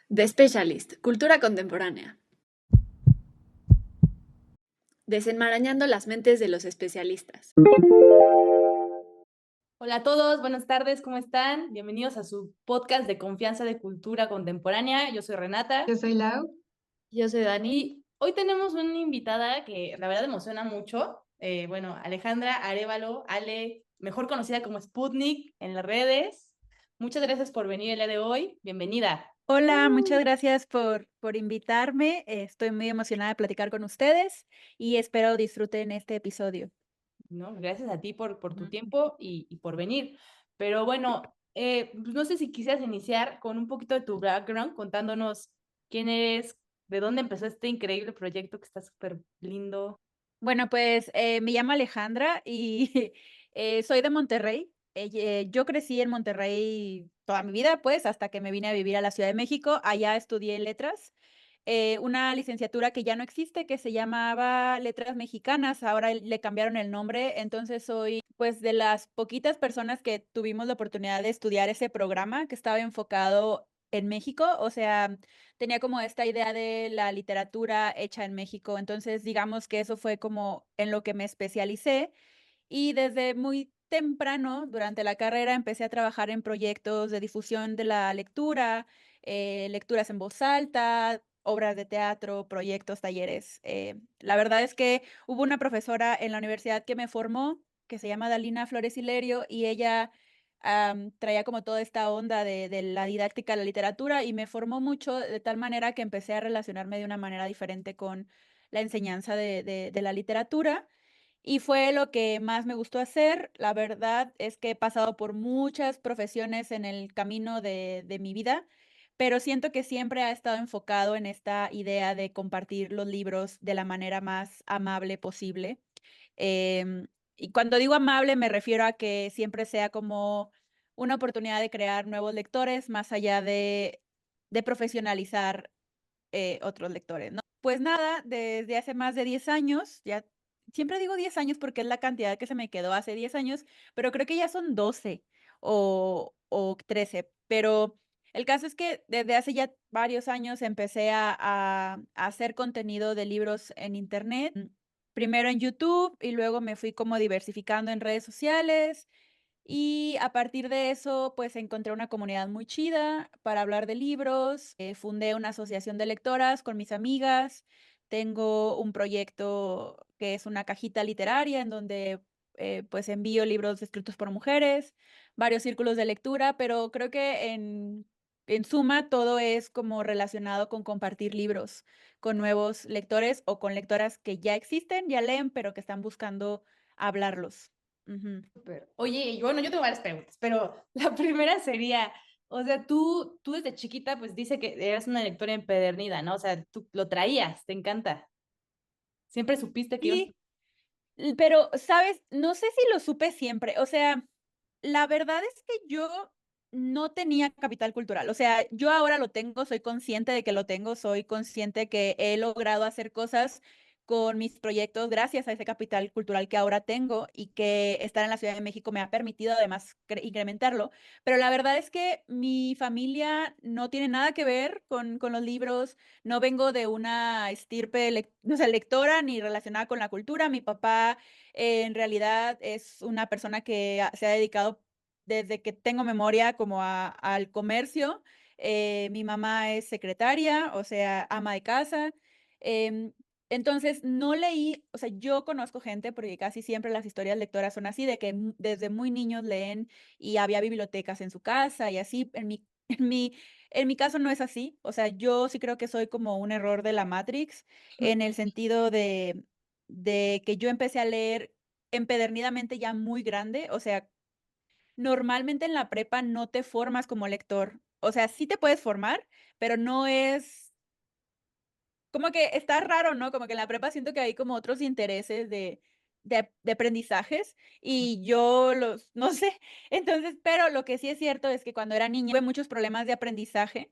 The Specialist, Cultura Contemporánea. Desenmarañando las mentes de los especialistas. Hola a todos, buenas tardes, ¿cómo están? Bienvenidos a su podcast de confianza de cultura contemporánea. Yo soy Renata. Yo soy Lau. Yo soy Dani. Y hoy tenemos una invitada que la verdad emociona mucho. Alejandra Arévalo, Ale, mejor conocida como Sputnik en las redes. Muchas gracias por venir el día de hoy. Bienvenida. Hola, muchas gracias por invitarme. Estoy muy emocionada de platicar con ustedes y espero disfruten este episodio. No, gracias a ti por tu Ujú. tiempo y por venir. Pero bueno, pues no sé si quisieras iniciar con un poquito de tu background, contándonos quién eres, de dónde empezó este increíble proyecto que está súper lindo. Bueno, pues me llamo Alejandra y soy de Monterrey. Yo crecí en Monterrey toda mi vida, pues, hasta que me vine a vivir a la Ciudad de México. Allá estudié letras, una licenciatura que ya no existe, que se llamaba Letras Mexicanas. Ahora le cambiaron el nombre. Entonces soy, pues, de las poquitas personas que tuvimos la oportunidad de estudiar ese programa que estaba enfocado en México. O sea, tenía como esta idea de la literatura hecha en México. Entonces, digamos que eso fue como en lo que me especialicé y desde muy temprano, durante la carrera, empecé a trabajar en proyectos de difusión de la lectura, lecturas en voz alta, obras de teatro, proyectos, talleres. La verdad es que hubo una profesora en la universidad que me formó, que se llama Dalina Flores Hilerio, y ella traía como toda esta onda de la didáctica de la literatura y me formó mucho de tal manera que empecé a relacionarme de una manera diferente con la enseñanza de la literatura. Y fue lo que más me gustó hacer. La verdad es que he pasado por muchas profesiones en el camino de mi vida, pero siento que siempre ha estado enfocado en esta idea de compartir los libros de la manera más amable posible. Em, y cuando digo amable, me refiero a que siempre sea como una oportunidad de crear nuevos lectores, más allá de profesionalizar, otros lectores, ¿no? Pues nada, desde hace más de 10 años, ya siempre digo 10 años porque es la cantidad que se me quedó hace 10 años, pero creo que ya son 12 o 13. Pero el caso es que desde hace ya varios años empecé a hacer contenido de libros en Internet, primero en YouTube y luego me fui como diversificando en redes sociales, y a partir de eso, pues encontré una comunidad muy chida para hablar de libros. Fundé una asociación de lectoras con mis amigas. Tengo un proyecto que es una cajita literaria en donde pues envío libros escritos por mujeres, varios círculos de lectura, pero creo que en suma todo es como relacionado con compartir libros con nuevos lectores o con lectoras que ya existen, ya leen, pero que están buscando hablarlos. Ujú. Súper. Oye, y bueno, yo tengo varias preguntas, pero la primera sería, o sea, tú desde chiquita, pues dice que eras una lectora empedernida, ¿no? O sea, tú lo traías, te encanta. Siempre supiste que ibas. Sí, pero, ¿sabes? No sé si lo supe siempre, o sea, la verdad es que yo no tenía capital cultural, o sea, yo ahora lo tengo, soy consciente de que lo tengo, soy consciente que he logrado hacer cosas con mis proyectos gracias a ese capital cultural que ahora tengo y que estar en la Ciudad de México me ha permitido además incrementarlo, pero la verdad es que mi familia no tiene nada que ver con los libros, no vengo de una estirpe o sea, lectora ni relacionada con la cultura. Mi papá, en realidad es una persona que se ha dedicado desde que tengo memoria como al comercio. Mi mamá es secretaria, o sea, ama de casa. Em, entonces, no leí, o sea, yo conozco gente, porque casi siempre las historias lectoras son así, de que desde muy niños leen y había bibliotecas en su casa y así. En mi en mi caso no es así, o sea, yo sí creo que soy como un error de la Matrix, en el sentido de que yo empecé a leer empedernidamente ya muy grande, o sea, normalmente en la prepa no te formas como lector, o sea, sí te puedes formar, pero no es como que está raro, ¿no? Como que en la prepa siento que hay como otros intereses de aprendizajes y yo los no sé. Entonces, pero lo que sí es cierto es que cuando era niña tuve muchos problemas de aprendizaje.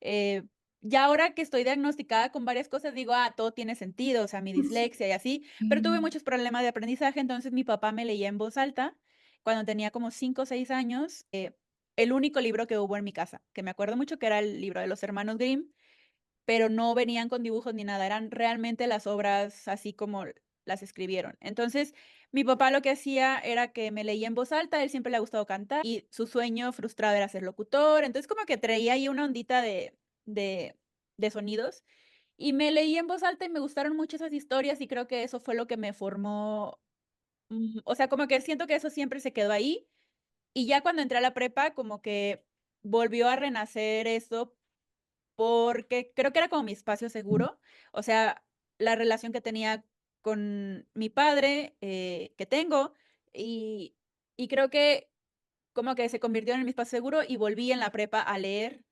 Eh, ya ahora que estoy diagnosticada con varias cosas, digo: "Ah, todo tiene sentido", o sea, mi dislexia y así, pero tuve Mm. muchos problemas de aprendizaje, entonces mi papá me leía en voz alta cuando tenía como 5 o 6 años. el único libro que hubo en mi casa, que me acuerdo mucho que era el libro de los hermanos Grimm, pero no venían con dibujos ni nada, eran realmente las obras así como las escribieron. Entonces, mi papá lo que hacía era que me leía en voz alta, a él siempre le ha gustado cantar y su sueño frustrado era ser locutor, entonces como que traía ahí una ondita de de sonidos, y me leía en voz alta y me gustaron mucho esas historias, y creo que eso fue lo que me formó, o sea, como que siento que eso siempre se quedó ahí, y ya cuando entré a la prepa, como que volvió a renacer eso porque creo que era como mi espacio seguro, o sea, la relación que tenía con mi padre, que tengo, y creo que como que se convirtió en mi espacio seguro y volví en la prepa a leer,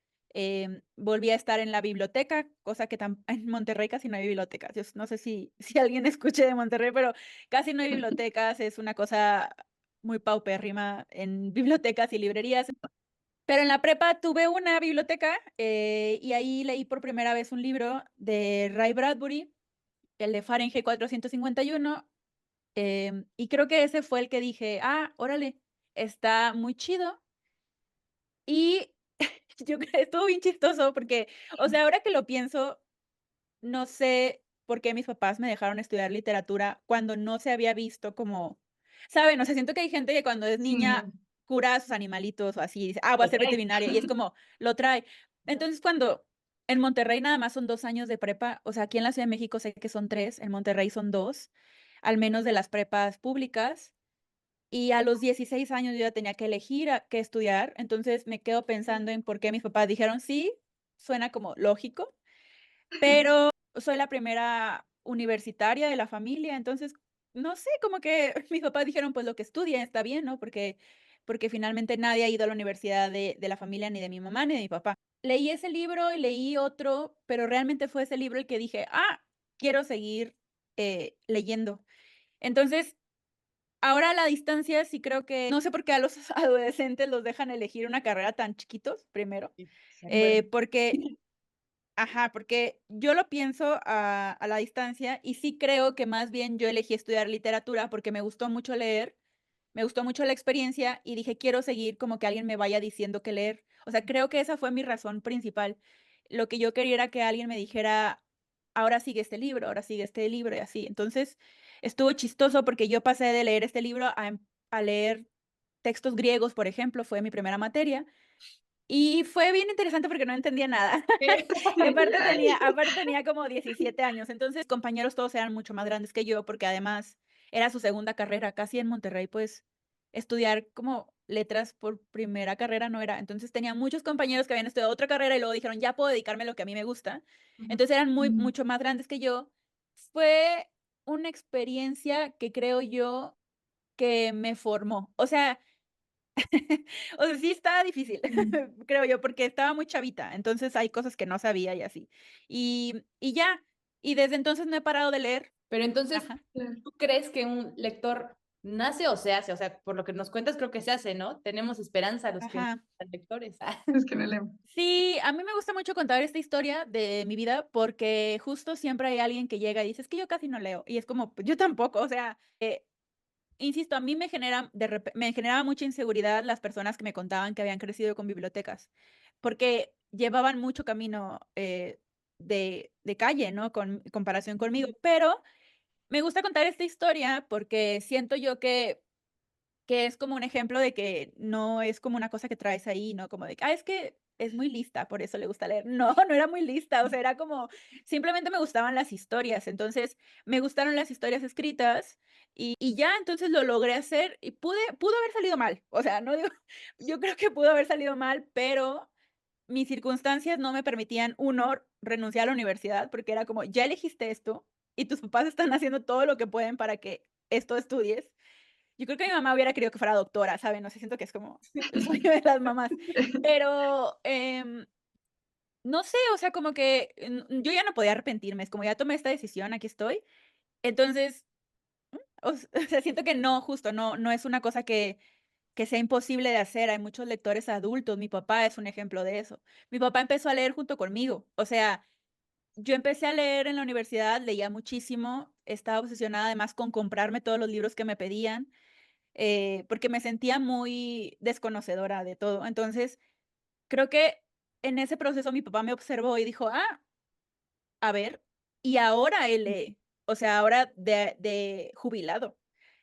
volví a estar en la biblioteca, cosa que en Monterrey casi no hay bibliotecas. Yo no sé si alguien escuche de Monterrey, pero casi no hay bibliotecas, es una cosa muy paupérrima en bibliotecas y librerías. Pero en la prepa tuve una biblioteca, y ahí leí por primera vez un libro de Ray Bradbury, el de Fahrenheit 451, y creo que ese fue el que dije: "Ah, órale, está muy chido". Y yo estuvo bien chistoso porque, o sea, ahora que lo pienso, no sé por qué mis papás me dejaron estudiar literatura cuando no se había visto como, ¿saben? O sea, siento que hay gente que cuando es niña Sí, cura a sus animalitos o así, dice: "Ah, voy a lo ser traes. veterinaria", y es como, lo trae. Entonces, cuando en Monterrey nada más son 2 años de prepa, o sea, aquí en la Ciudad de México sé que son 3, en Monterrey son 2, al menos de las prepas públicas, y a los 16 años yo ya tenía que elegir qué estudiar, entonces me quedo pensando en por qué mis papás dijeron: "Sí", suena como lógico, pero soy la primera universitaria de la familia, entonces, no sé, como que mis papás dijeron: "Pues lo que estudie está bien", ¿no? Porque finalmente nadie ha ido a la universidad de la familia, ni de mi mamá, ni de mi papá. Leí ese libro y leí otro, pero realmente fue ese libro el que dije: "Ah, quiero seguir, leyendo". Entonces, ahora a la distancia sí creo que no sé por qué a los adolescentes los dejan elegir una carrera tan chiquitos, primero, Bueno, porque ajá, porque yo lo pienso a la distancia y sí creo que más bien yo elegí estudiar literatura porque me gustó mucho leer, me gustó mucho la experiencia y dije: "Quiero seguir como que alguien me vaya diciendo qué leer". O sea, creo que esa fue mi razón principal. Lo que yo quería era que alguien me dijera: "Ahora sigue este libro, ahora sigue este libro", y así. Entonces, estuvo chistoso porque yo pasé de leer este libro a leer textos griegos, por ejemplo, fue mi primera materia, y fue bien interesante porque no entendía nada. ¿qué? Y aparte tenía como 17 años, entonces, compañeros todos eran mucho más grandes que yo, porque además era su segunda carrera. Casi en Monterrey, pues, estudiar como letras por primera carrera no era. Entonces, tenía muchos compañeros que habían estudiado otra carrera y luego dijeron: "Ya puedo dedicarme a lo que a mí me gusta". Entonces, eran mucho más grandes que yo. Fue una experiencia que creo yo que me formó. O sea, sí estaba difícil, creo yo, porque estaba muy chavita, entonces hay cosas que no sabía y así. Y ya, y desde entonces no he parado de leer. Pero entonces, Ajá, ¿tú crees que un lector nace o se hace? O sea, por lo que nos cuentas, creo que se hace, ¿no? Tenemos esperanza los que no ajá. son lectores. Es que no leemos. Sí, a mí me gusta mucho contar esta historia de mi vida porque justo siempre hay alguien que llega y dice: "Es que yo casi no leo", y es como, pues yo tampoco, o sea, insisto, a mí me generaba mucha inseguridad las personas que me contaban que habían crecido con bibliotecas, porque llevaban mucho camino, de calle, ¿no? Con comparación conmigo, pero me gusta contar esta historia porque siento yo que es como un ejemplo de que no es como una cosa que traes ahí, ¿no? Como de que: "Ah, es que es muy lista, por eso le gusta leer". No, no era muy lista, o sea, era como simplemente me gustaban las historias. Entonces, me gustaron las historias escritas y ya, entonces lo logré hacer y pudo haber salido mal. O sea, no digo yo creo que pudo haber salido mal, pero mis circunstancias no me permitían, uno, renunciar a la universidad, porque era como: "Ya elegiste esto y tus papás están haciendo todo lo que pueden para que esto estudies". Yo creo que mi mamá hubiera querido que fuera doctora, ¿saben? No sé, siento que es como el sueño de las mamás. Pero, no sé, o sea, como que, yo ya no podía arrepentirme, es como ya tomé esta decisión, aquí estoy. Entonces, o sea, siento que no, justo, no es una cosa que sea imposible de hacer. Hay muchos lectores adultos, mi papá es un ejemplo de eso. Mi papá empezó a leer junto conmigo, o sea, yo empecé a leer en la universidad, leía muchísimo, estaba obsesionada además con comprarme todos los libros que me pedían. porque me sentía muy desconocedora de todo. Entonces, creo que en ese proceso mi papá me observó y dijo: "Ah, a ver", y ahora él lee, o sea, ahora de jubilado,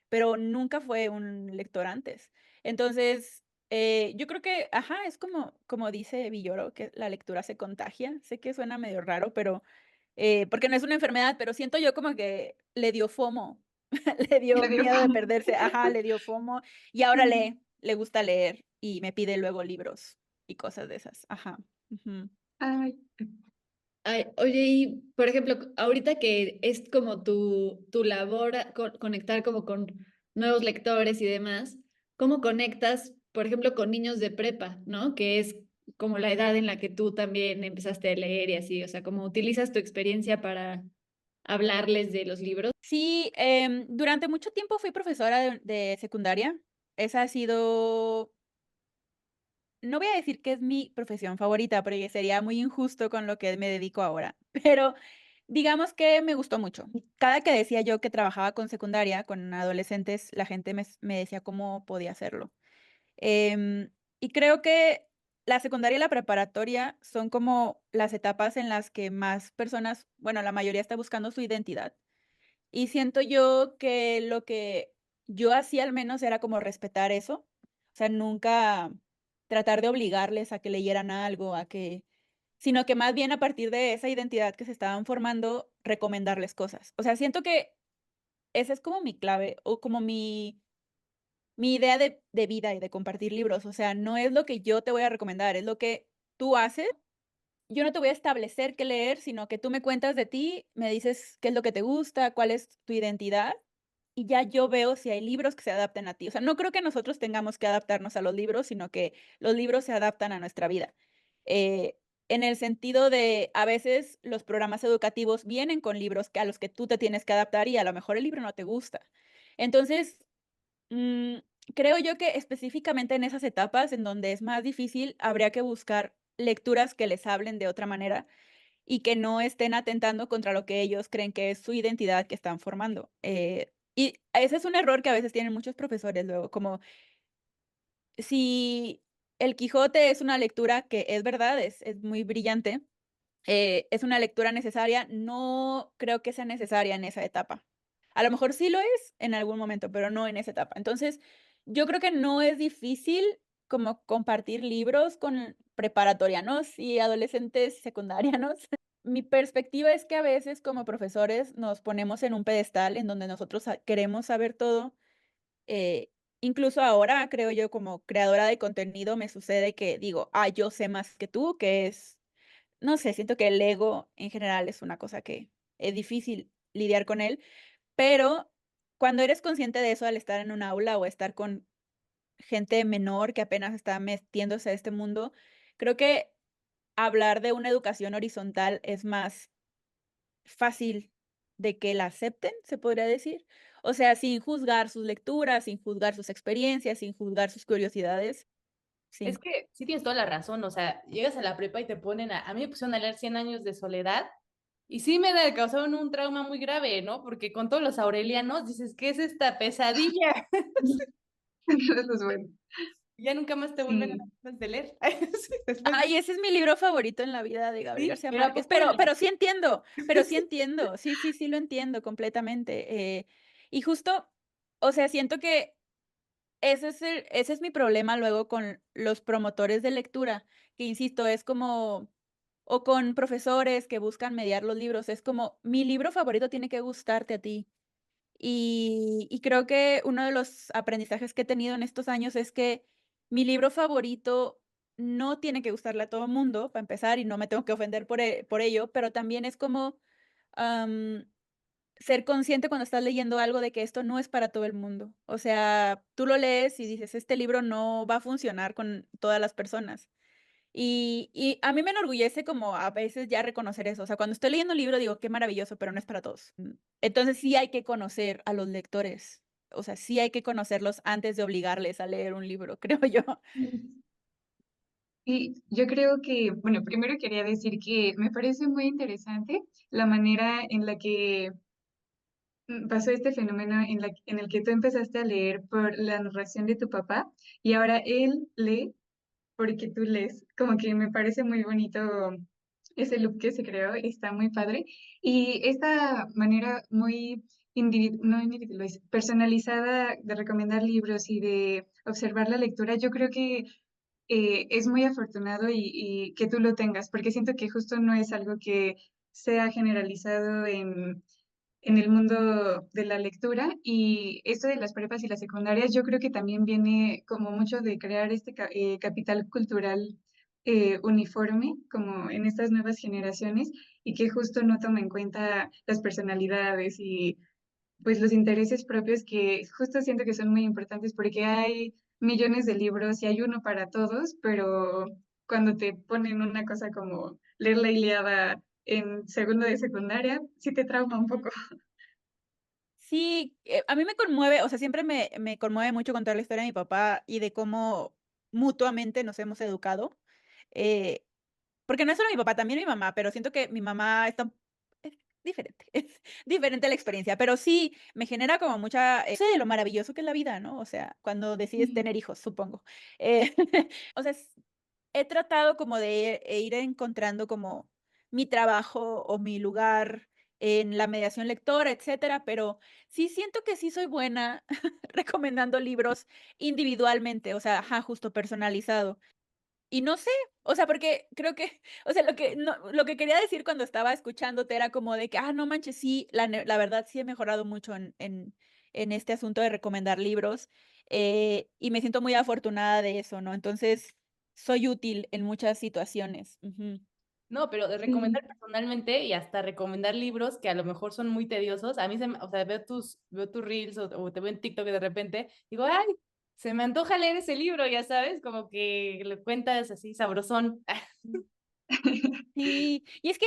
pero nunca fue un lector antes. Entonces, yo creo que, ajá, es como dice Villoro, que la lectura se contagia. Sé que suena medio raro, pero, porque no es una enfermedad, pero siento yo como que le dio FOMO, le Le dio dio miedo de fama. perderse, ajá, le dio FOMO, y ahora lee, le gusta leer y me pide luego libros y cosas de esas. Ajá, ujú. Ay, Ay, oye, y por ejemplo, ahorita que es como tu labor conectar como con nuevos lectores y demás, ¿cómo conectas, por ejemplo, con niños de prepa, ¿no? Que es como la edad en la que tú también empezaste a leer y así, o sea, ¿cómo utilizas tu experiencia para hablarles de los libros? Sí, durante mucho tiempo fui profesora de secundaria. Esa ha sido, no voy a decir que es mi profesión favorita, porque sería muy injusto con lo que me dedico ahora, pero digamos que me gustó mucho. Cada que decía yo que trabajaba con secundaria, con adolescentes, la gente me decía cómo podía hacerlo. Em, y creo que la secundaria y la preparatoria son como las etapas en las que más personas, bueno, la mayoría está buscando su identidad. Y siento yo que lo que yo hacía al menos era como respetar eso, o sea, nunca tratar de obligarles a que leyeran algo, sino que más bien a partir de esa identidad que se estaban formando, recomendarles cosas. O sea, siento que esa es como mi clave o como mi idea de vida y de compartir libros. O sea, no es lo que yo te voy a recomendar, es lo que tú haces. Yo no te voy a establecer qué leer, sino que tú me cuentas de ti, me dices qué es lo que te gusta, cuál es tu identidad, y ya yo veo si hay libros que se adapten a ti. O sea, no creo que nosotros tengamos que adaptarnos a los libros, sino que los libros se adaptan a nuestra vida. Eh, en el sentido de, a veces los programas educativos vienen con libros que a los que tú te tienes que adaptar y a lo mejor el libro no te gusta. Entonces, mm, creo yo que específicamente en esas etapas en donde es más difícil, habría que buscar lecturas que les hablen de otra manera y que no estén atentando contra lo que ellos creen que es su identidad que están formando. Y ese es un error que a veces tienen muchos profesores luego, como si El Quijote es una lectura que es verdad, es muy brillante, es una lectura necesaria, no creo que sea necesaria en esa etapa. A lo mejor sí lo es en algún momento, pero no en esa etapa. Entonces, yo creo que no es difícil como compartir libros con preparatorianos y adolescentes secundarianos. Mi perspectiva es que a veces como profesores nos ponemos en un pedestal en donde nosotros queremos saber todo. eh, Incluso ahora, creo yo, como creadora de contenido, me sucede que digo, yo sé más que tú, que es, no sé, siento que el ego en general es una cosa que es difícil lidiar con él, pero cuando eres consciente de eso al estar en un aula o estar con gente menor que apenas está metiéndose a este mundo, creo que hablar de una educación horizontal es más fácil de que la acepten, se podría decir. O sea, sin juzgar sus lecturas, sin juzgar sus experiencias, sin juzgar sus curiosidades. Es Sí. que sí tienes toda la razón, o sea, llegas a la prepa y te ponen a mí me pusieron a leer Cien años de soledad y sí causaron un trauma muy grave, ¿no? Porque con todos los aurelianos dices, ¿qué es esta pesadilla? eso es bueno. Ya nunca más te vuelven a dar Sí, ganas de leer. Sí, después Ay, ese es mi libro favorito en la vida de Gabriel sí, García pero ¿a Márquez, poco lo pero sí leíste? entiendo, sí, sí, sí lo entiendo completamente. Y justo, o sea, siento que ese es mi problema luego con los promotores de lectura, que insisto, es como o con profesores que buscan mediar los libros, es como, mi libro favorito tiene que gustarte a ti. Y creo que uno de los aprendizajes que he tenido en estos años es que mi libro favorito no tiene que gustarle a todo el mundo, para empezar, y no me tengo que ofender por ello, pero también es como, am, ser consciente cuando estás leyendo algo de que esto no es para todo el mundo. O sea, tú lo lees y dices: "Este libro no va a funcionar con todas las personas". Y a mí me enorgullece como a veces ya reconocer eso. O sea, cuando estoy leyendo un libro digo: "Qué maravilloso", pero no es para todos. Entonces, sí hay que conocer a los lectores. O sea, sí hay que conocerlos antes de obligarles a leer un libro, creo yo. y yo creo que, bueno, primero quería decir que me parece muy interesante la manera en la que pasó este fenómeno en el que tú empezaste a leer por la narración de tu papá y ahora él lee porque tú lees. Como que me parece muy bonito ese loop que se creó, está muy padre. Y esta manera muy no individualizada, personalizada de recomendar libros y de observar la lectura, yo creo que es muy afortunado y que tú lo tengas, porque siento que justo no es algo que sea generalizado en el mundo de la lectura y esto de las prepas y las secundarias yo creo que también viene como mucho de crear este capital cultural uniforme como en estas nuevas generaciones y que justo no toma en cuenta las personalidades y pues los intereses propios que justo siento que son muy importantes porque hay millones de libros y hay uno para todos, pero cuando te ponen una cosa como leer la Ilíada en segundo de secundaria, sí te trauma un poco. Sí, a mí me conmueve, o sea, siempre me conmueve mucho contar la historia de mi papá y de cómo mutuamente nos hemos educado, eh, porque no es solo mi papá, también mi mamá, pero siento que mi mamá está es diferente, es diferente la experiencia, pero sí me genera como mucha, sé de lo maravilloso que es la vida, ¿no? O sea, cuando decides tener hijos, supongo. Eh, o sea, he tratado como de ir encontrando como mi trabajo o mi lugar en la mediación lectora, etcétera, pero sí siento que sí soy buena recomendando libros individualmente, o sea, ajá, justo personalizado. Y no sé, o sea, porque creo que, o sea, lo que quería decir cuando estaba escuchándote era como de que, no manches, sí, la verdad sí he mejorado mucho en este asunto de recomendar libros, y me siento muy afortunada de eso, ¿no? Entonces, soy útil en muchas situaciones. Ujú. No, pero de Sí. recomendar personalmente y hasta recomendar libros que a lo mejor son muy tediosos. A mí, o sea, veo tus reels o te veo en TikTok y de repente digo, ay, se me antoja leer ese libro, ya sabes, como que le cuentas así sabrosón. Sí, y es que,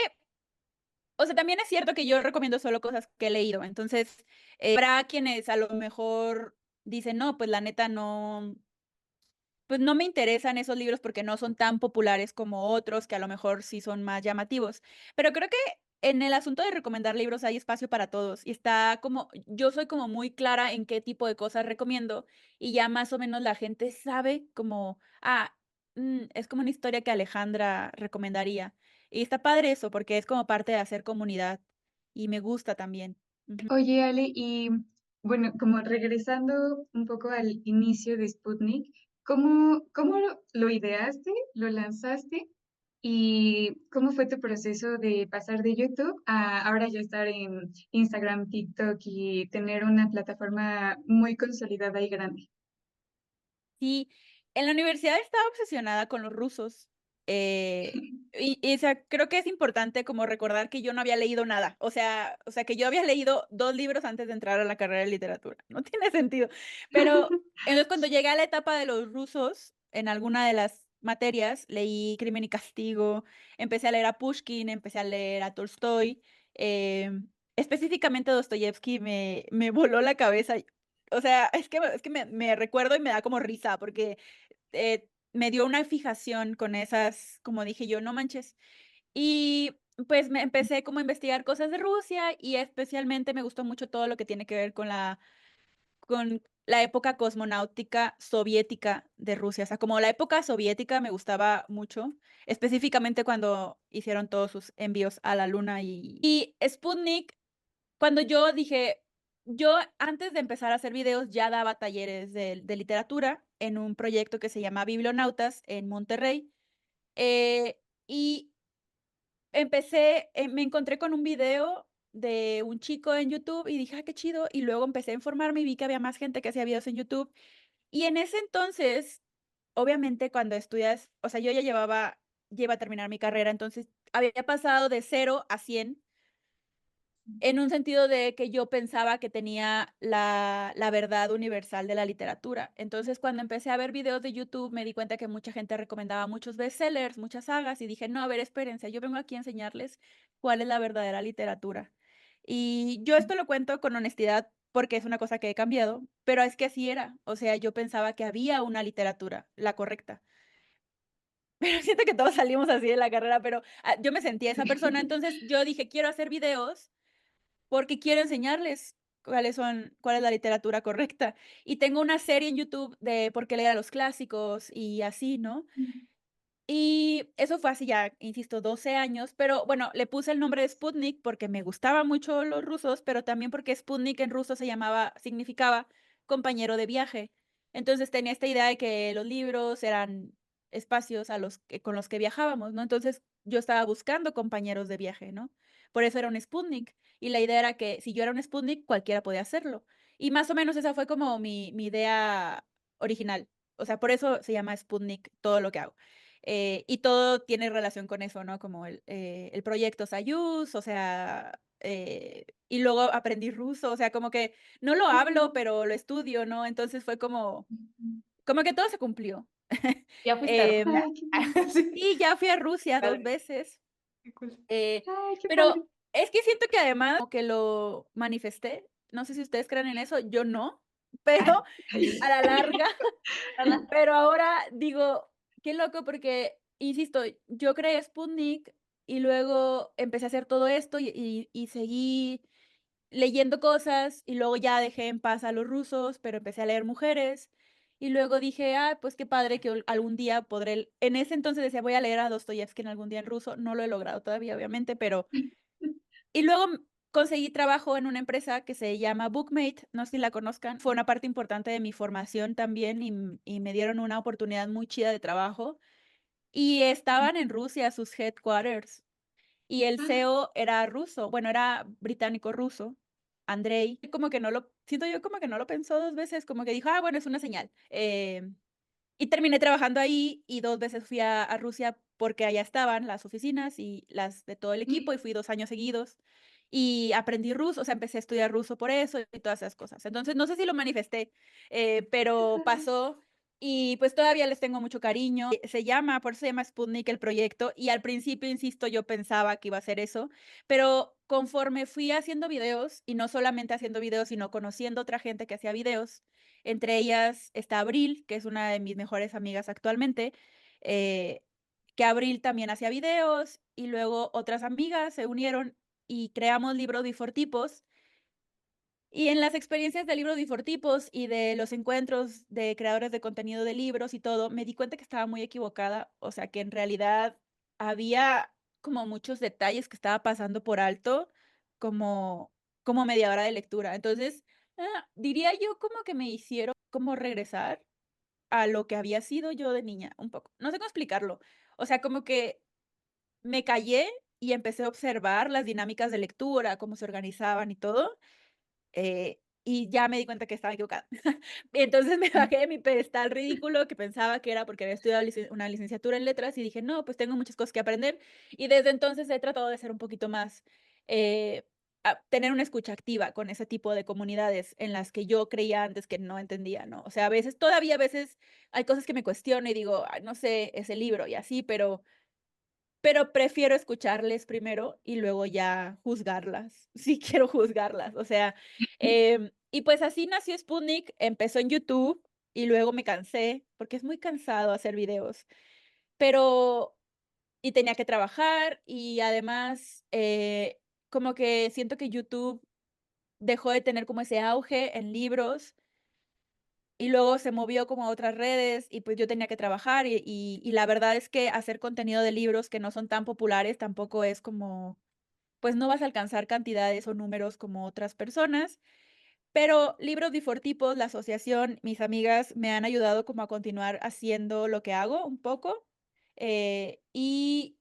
o sea, también es cierto que yo recomiendo solo cosas que he leído, entonces, habrá quienes a lo mejor dicen: "No, pues la neta no". Pues no me interesan esos libros porque no son tan populares como otros que a lo mejor sí son más llamativos. Pero creo que en el asunto de recomendar libros hay espacio para todos y está como, yo soy como muy clara en qué tipo de cosas recomiendo y ya más o menos la gente sabe como, es como una historia que Alejandra recomendaría. Y está padre eso porque es como parte de hacer comunidad y me gusta también. Ujú. Oye, Ale, y bueno, como regresando un poco al inicio de Sputnik, ¿cómo lo ideaste, lo lanzaste y cómo fue tu proceso de pasar de YouTube a ahora ya estar en Instagram, TikTok y tener una plataforma muy consolidada y grande? Sí, en la universidad estaba obsesionada con los rusos, o sea, creo que es importante como recordar que yo no había leído nada, o sea, que yo había leído 2 libros antes de entrar a la carrera de literatura, no tiene sentido. Pero, entonces, cuando llegué a la etapa de los rusos, en alguna de las materias, leí Crimen y Castigo, empecé a leer a Pushkin, empecé a leer a Tolstoy, específicamente Dostoyevski me voló la cabeza. O sea, es que me recuerdo y me da como risa, porque, me dio una fijación con esas, como dije yo: "No manches". Y, pues, me empecé como a investigar cosas de Rusia, y especialmente me gustó mucho todo lo que tiene que ver con la época cosmonáutica soviética de Rusia. O sea, como la época soviética me gustaba mucho, específicamente cuando hicieron todos sus envíos a la luna. Y Sputnik, cuando yo dije, yo antes de empezar a hacer videos ya daba talleres de literatura en un proyecto que se llama Biblionautas en Monterrey, y me encontré con un video de un chico en YouTube y dije: qué chido", y luego empecé a informarme y vi que había más gente que hacía videos en YouTube. Y en ese entonces, obviamente, cuando estudias, o sea, yo ya iba a terminar mi carrera, entonces había pasado de 0 a 100 en un sentido de que yo pensaba que tenía la verdad universal de la literatura. Entonces, cuando empecé a ver videos de YouTube, me di cuenta que mucha gente recomendaba muchos bestsellers, muchas sagas, y dije: "No, a ver, espérense, yo vengo aquí a enseñarles cuál es la verdadera literatura". Y yo esto lo cuento con honestidad, porque es una cosa que he cambiado, pero es que así era. O sea, yo pensaba que había una literatura, la correcta. Pero siento que todos salimos así de la carrera, pero, yo me sentía esa persona. Entonces, yo dije: "Quiero hacer videos porque quiero enseñarles". cuál es la literatura correcta. Y tengo una serie en YouTube de por qué leer a los clásicos y así, ¿no? Y eso fue hace ya, insisto, 12 años, pero bueno, le puse el nombre de Sputnik porque me gustaban mucho los rusos, pero también porque Sputnik en ruso significaba compañero de viaje. Entonces tenía esta idea de que los libros eran espacios con los que viajábamos, ¿no? Entonces yo estaba buscando compañeros de viaje, ¿no? Por eso era un Sputnik. Y la idea era que si yo era un Sputnik, cualquiera podía hacerlo. Y más o menos esa fue como mi idea original. O sea, por eso se llama Sputnik todo lo que hago. Y todo tiene relación con eso, ¿no? Como el proyecto Soyuz, o sea, y luego aprendí ruso, o sea, como que no lo hablo, pero lo estudio, ¿no? Entonces fue como que todo se cumplió. ¿Ya fuiste a Em, Rusia? Ay, qué padre. Sí, y ya fui a Rusia 2 padre, veces, qué cool. Ay, qué padre. pero es que siento que además como que lo manifesté, no sé si ustedes creen en eso, yo no, pero Ay, a la larga. Ana. Pero ahora digo, qué loco porque, insisto, yo creé Sputnik y luego empecé a hacer todo esto y seguí leyendo cosas y luego ya dejé en paz a los rusos, pero empecé a leer mujeres y luego dije, ah, pues qué padre que algún día podré, en ese entonces decía, voy a leer a Dostoyevsky en algún día en ruso, no lo he logrado todavía, obviamente, pero y luego conseguí trabajo en una empresa que se llama Bookmate, no sé si la conozcan. Fue una parte importante de mi formación también y me dieron una oportunidad muy chida de trabajo. Y estaban en Rusia sus headquarters y el CEO era ruso, bueno, era británico-ruso, Andrei. Como que no lo, siento yo como que no lo pensó 2 veces, como que dijo, ah, bueno, es una señal. Y terminé trabajando ahí y 2 veces fui a Rusia porque allá estaban las oficinas y las de todo el equipo y fui 2 años seguidos y aprendí ruso, o sea, empecé a estudiar ruso por eso y todas esas cosas. Entonces, no sé si lo manifesté, pero pasó y pues todavía les tengo mucho cariño. Por eso se llama Sputnik el proyecto y al principio, insisto, yo pensaba que iba a ser eso, pero conforme fui haciendo videos y no solamente haciendo videos, sino conociendo otra gente que hacía videos, entre ellas está Abril, que es una de mis mejores amigas actualmente, eh, que Abril también hacía videos y luego otras amigas se unieron y creamos Libro Difortipos. Y en las experiencias del Libro Difortipos y de los encuentros de creadores de contenido de libros y todo, me di cuenta que estaba muy equivocada, o sea, que en realidad había como muchos detalles que estaba pasando por alto como como mediadora de lectura. Entonces, diría yo como que me hicieron como regresar a lo que había sido yo de niña, un poco. No sé cómo explicarlo. O sea, como que me callé y empecé a observar las dinámicas de lectura, cómo se organizaban y todo, y ya me di cuenta que estaba equivocada. Entonces me bajé de mi pedestal ridículo que pensaba que era porque había estudiado una licenciatura en letras y dije, no, pues tengo muchas cosas que aprender. Y desde entonces he tratado de ser un poquito más, eh, tener una escucha activa con ese tipo de comunidades en las que yo creía antes que no entendía, ¿no? O sea, todavía a veces hay cosas que me cuestiono y digo, "Ay, no sé, ese libro y así, pero prefiero escucharles primero y luego ya juzgarlas, sí quiero juzgarlas, o sea, y pues así nació Sputnik, empezó en YouTube y luego me cansé, porque es muy cansado hacer videos, pero y tenía que trabajar y además, como que siento que YouTube dejó de tener como ese auge en libros y luego se movió como a otras redes y, pues, yo tenía que trabajar y la verdad es que hacer contenido de libros que no son tan populares tampoco es como, pues, no vas a alcanzar cantidades o números como otras personas, pero Libros Difortipos, la asociación, mis amigas me han ayudado como a continuar haciendo lo que hago un poco, y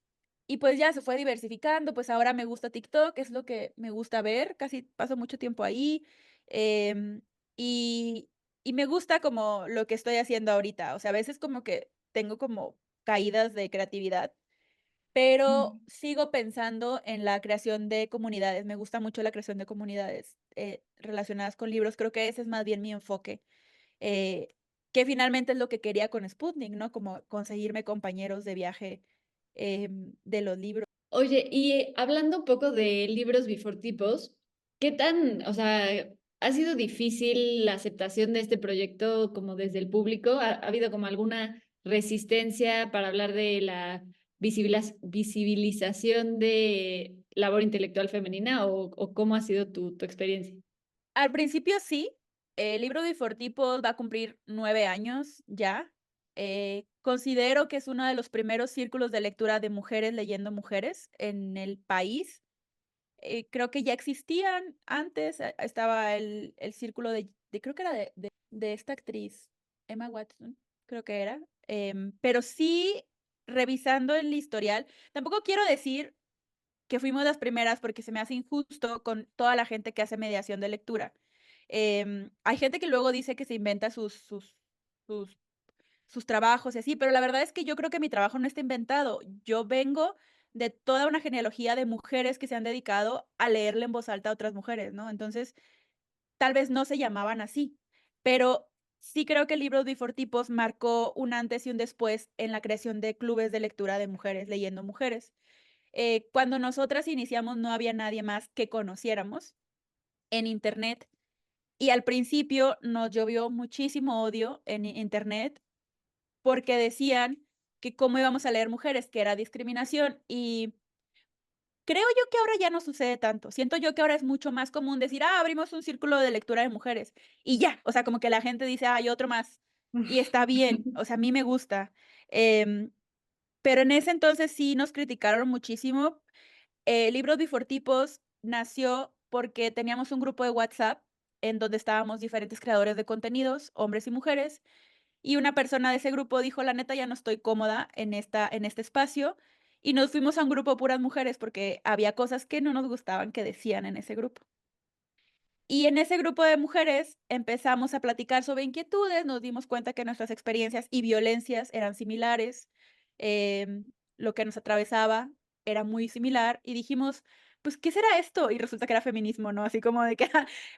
pues ya se fue diversificando, pues ahora me gusta TikTok, es lo que me gusta ver, casi paso mucho tiempo ahí, em, y y me gusta como lo que estoy haciendo ahorita, o sea, a veces como que tengo como caídas de creatividad, pero sigo pensando en la creación de comunidades. Me gusta mucho la creación de comunidades, relacionadas con libros. Creo que ese es más bien mi enfoque, eh, que finalmente es lo que quería con Sputnik, ¿no? Como conseguirme compañeros de viaje, de los libros. Oye, y hablando un poco de libros bifortipos, ¿qué tan, o sea, ha sido difícil la aceptación de este proyecto como desde el público? ¿Ha habido como alguna resistencia para hablar de la visibilización de labor intelectual femenina o cómo ha sido tu experiencia? Al principio sí, el libro de Fortipos va a cumplir 9 años ya. Considero que es uno de los primeros círculos de lectura de mujeres leyendo mujeres en el país. Creo que ya existían antes, estaba el círculo de creo que era de esta actriz, Emma Watson, creo que era. Pero sí, revisando el historial, tampoco quiero decir que fuimos las primeras porque se me hace injusto con toda la gente que hace mediación de lectura. Hay gente que luego dice que se inventa sus sus trabajos y así, pero la verdad es que yo creo que mi trabajo no está inventado. Yo vengo de toda una genealogía de mujeres que se han dedicado a leerle en voz alta a otras mujeres, ¿no? Entonces, tal vez no se llamaban así, pero sí creo que el libro de Fortipos marcó un antes y un después en la creación de clubes de lectura de mujeres leyendo mujeres. Cuando nosotras iniciamos no había nadie más que conociéramos en Internet y al principio nos llovió muchísimo odio en Internet porque decían que cómo íbamos a leer mujeres, que era discriminación. Y creo yo que ahora ya no sucede tanto. Siento yo que ahora es mucho más común decir, abrimos un círculo de lectura de mujeres y ya. O sea, como que la gente dice, hay otro más. Y está bien. O sea, a mí me gusta. Em, pero en ese entonces sí nos criticaron muchísimo. Libros Bifortipos nació porque teníamos un grupo de WhatsApp en donde estábamos diferentes creadores de contenidos, hombres y mujeres, y una persona de ese grupo dijo: "La neta, ya no estoy cómoda en este espacio", y nos fuimos a un grupo puras mujeres, porque había cosas que no nos gustaban que decían en ese grupo. Y en ese grupo de mujeres empezamos a platicar sobre inquietudes, nos dimos cuenta que nuestras experiencias y violencias eran similares, lo que nos atravesaba era muy similar, y dijimos: "Pues, ¿qué será esto?". Y resulta que era feminismo, ¿no? Así como de que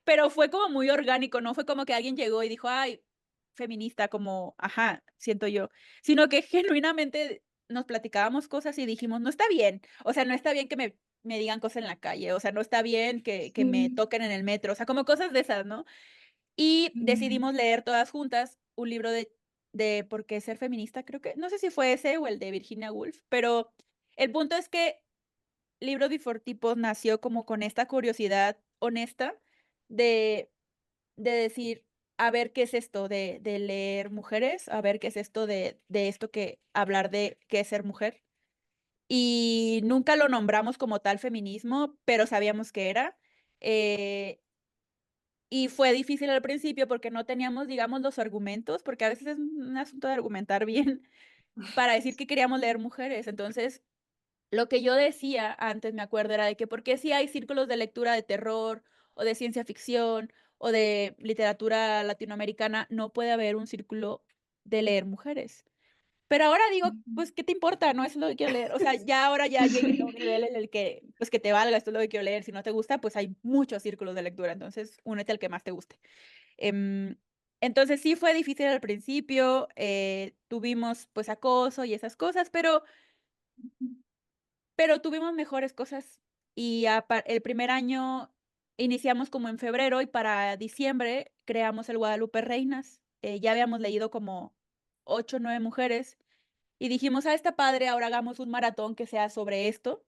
pero fue como muy orgánico, no fue como que alguien llegó y dijo: "Ay, feminista", como ajá, siento yo, sino que genuinamente nos platicábamos cosas y dijimos: "No está bien". O sea, no está bien que me digan cosas en la calle, o sea, no está bien que me Sí, toquen en el metro, o sea, como cosas de esas, ¿no? Y mm, decidimos leer todas juntas un libro de Por qué ser feminista, creo que, no sé si fue ese o el de Virginia Woolf, pero el punto es que Libros Before Tipos nació como con esta curiosidad honesta de decir: "A ver qué es esto de leer mujeres, a ver qué es esto de esto que hablar de qué es ser mujer". Y nunca lo nombramos como tal feminismo, pero sabíamos que era, eh, y fue difícil al principio porque no teníamos, digamos, los argumentos, porque a veces es un asunto de argumentar bien para decir que queríamos leer mujeres. Entonces, lo que yo decía antes, me acuerdo, era de que, ¿por qué si hay círculos de lectura de terror, o de ciencia ficción, o de literatura latinoamericana, no puede haber un círculo de leer mujeres? Pero ahora digo, ujú. pues, ¿qué te importa? No, eso es lo que quiero leer. O sea, ya ahora ya llegué a un Sí. nivel en el que, pues, que te valga, esto es lo que quiero leer. Si no te gusta, pues, hay muchos círculos de lectura, entonces únete al que más te guste. Em, entonces sí fue difícil al principio, tuvimos, pues, acoso y esas cosas, pero tuvimos mejores cosas. Y el primer año iniciamos como en febrero y para diciembre creamos el Guadalupe Reinas. Ya habíamos leído como 8 o 9 mujeres y dijimos: "Ah, está padre, ahora hagamos un maratón que sea sobre esto",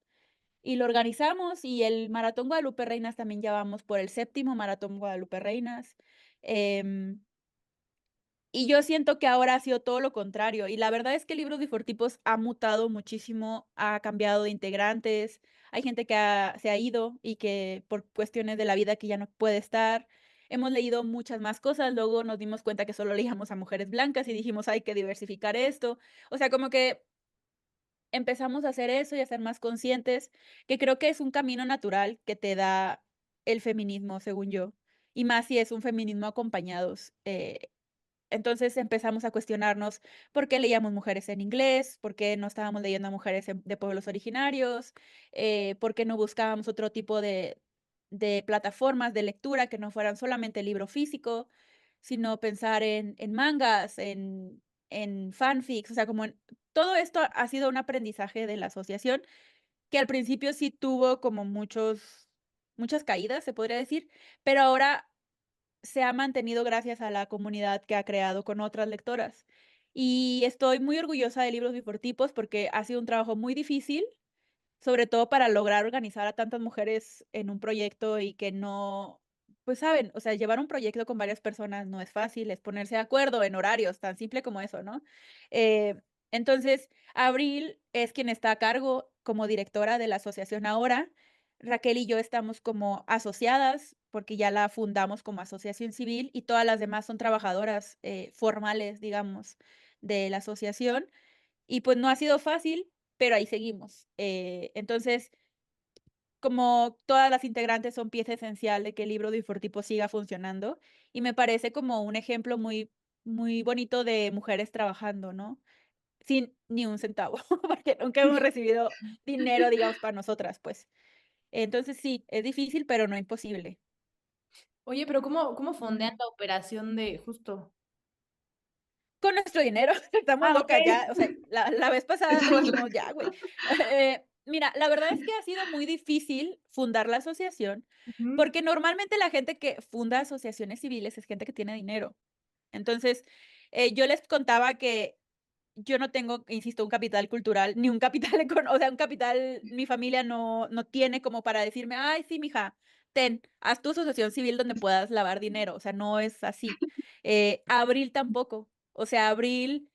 y lo organizamos, y el Maratón Guadalupe Reinas también ya vamos por el séptimo Maratón Guadalupe Reinas. Em, y yo siento que ahora ha sido todo lo contrario, y la verdad es que el Libros Bifortipos ha mutado muchísimo, ha cambiado de integrantes, hay gente que se ha ido y que por cuestiones de la vida que ya no puede estar. Hemos leído muchas más cosas, luego nos dimos cuenta que solo leíamos a mujeres blancas y dijimos: "Hay que diversificar esto". O sea, como que empezamos a hacer eso y a ser más conscientes, que creo que es un camino natural que te da el feminismo, según yo, y más si es un feminismo acompañados. Entonces empezamos a cuestionarnos por qué leíamos mujeres en inglés, por qué no estábamos leyendo a mujeres de pueblos originarios, por qué no buscábamos otro tipo de plataformas de lectura que no fueran solamente el libro físico, sino pensar en mangas, en fanfics, o sea, como todo esto ha sido un aprendizaje de la asociación que al principio sí tuvo como muchas caídas, se podría decir, pero ahora se ha mantenido gracias a la comunidad que ha creado con otras lectoras. Y estoy muy orgullosa de Libros Bifortipos porque ha sido un trabajo muy difícil, sobre todo para lograr organizar a tantas mujeres en un proyecto y que no pues saben, o sea, llevar un proyecto con varias personas no es fácil, es ponerse de acuerdo en horarios, tan simple como eso, ¿no? Eh, entonces, Abril es quien está a cargo como directora de la asociación ahora. Raquel y yo estamos como asociadas, porque ya la fundamos como asociación civil y todas las demás son trabajadoras formales, digamos, de la asociación. Y pues no ha sido fácil, pero ahí seguimos. Entonces, como todas las integrantes son pieza esencial de que el libro de Infortipo siga funcionando, y me parece como un ejemplo muy, muy bonito de mujeres trabajando, ¿no? Sin ni un centavo, porque nunca hemos recibido dinero, digamos, para nosotras, pues. Entonces sí, es difícil, pero no imposible. Oye, pero ¿cómo fondean la operación de justo? Con nuestro dinero, estamos Ah, locas ya, okey. o sea, la vez pasada Estamos dijimos: "Ya, güey". Mira, la verdad es que ha sido muy difícil fundar la asociación, Ujú. porque normalmente la gente que funda asociaciones civiles es gente que tiene dinero. Entonces, yo les contaba que yo no tengo, insisto, un capital cultural, ni un capital o sea, un capital, mi familia no tiene como para decirme: "Ay, sí, mija, ten, haz tu asociación civil donde puedas lavar dinero", o sea, no es así. Abril tampoco, o sea, Abril,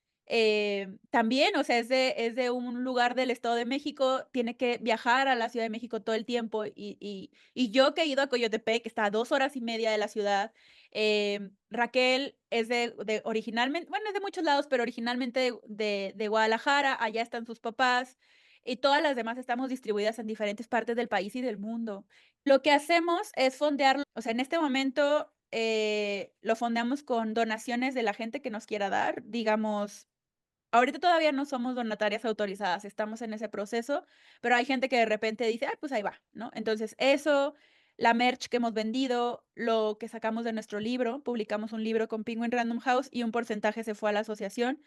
también, o sea, es de un lugar del Estado de México, tiene que viajar a la Ciudad de México todo el tiempo, y yo que he ido a Coyotepec, que está a 2 horas y media de la ciudad. Raquel es de originalmente, bueno, es de muchos lados, pero originalmente de Guadalajara, allá están sus papás, y todas las demás estamos distribuidas en diferentes partes del país y del mundo. Lo que hacemos es fondearlo, o sea, en este momento, lo fondeamos con donaciones de la gente que nos quiera dar, digamos, ahorita todavía no somos donatarias autorizadas, estamos en ese proceso, pero hay gente que de repente dice: "Ah, pues ahí va", ¿no? Entonces, eso, la merch que hemos vendido, lo que sacamos de nuestro libro, publicamos un libro con Penguin Random House y un porcentaje se fue a la asociación.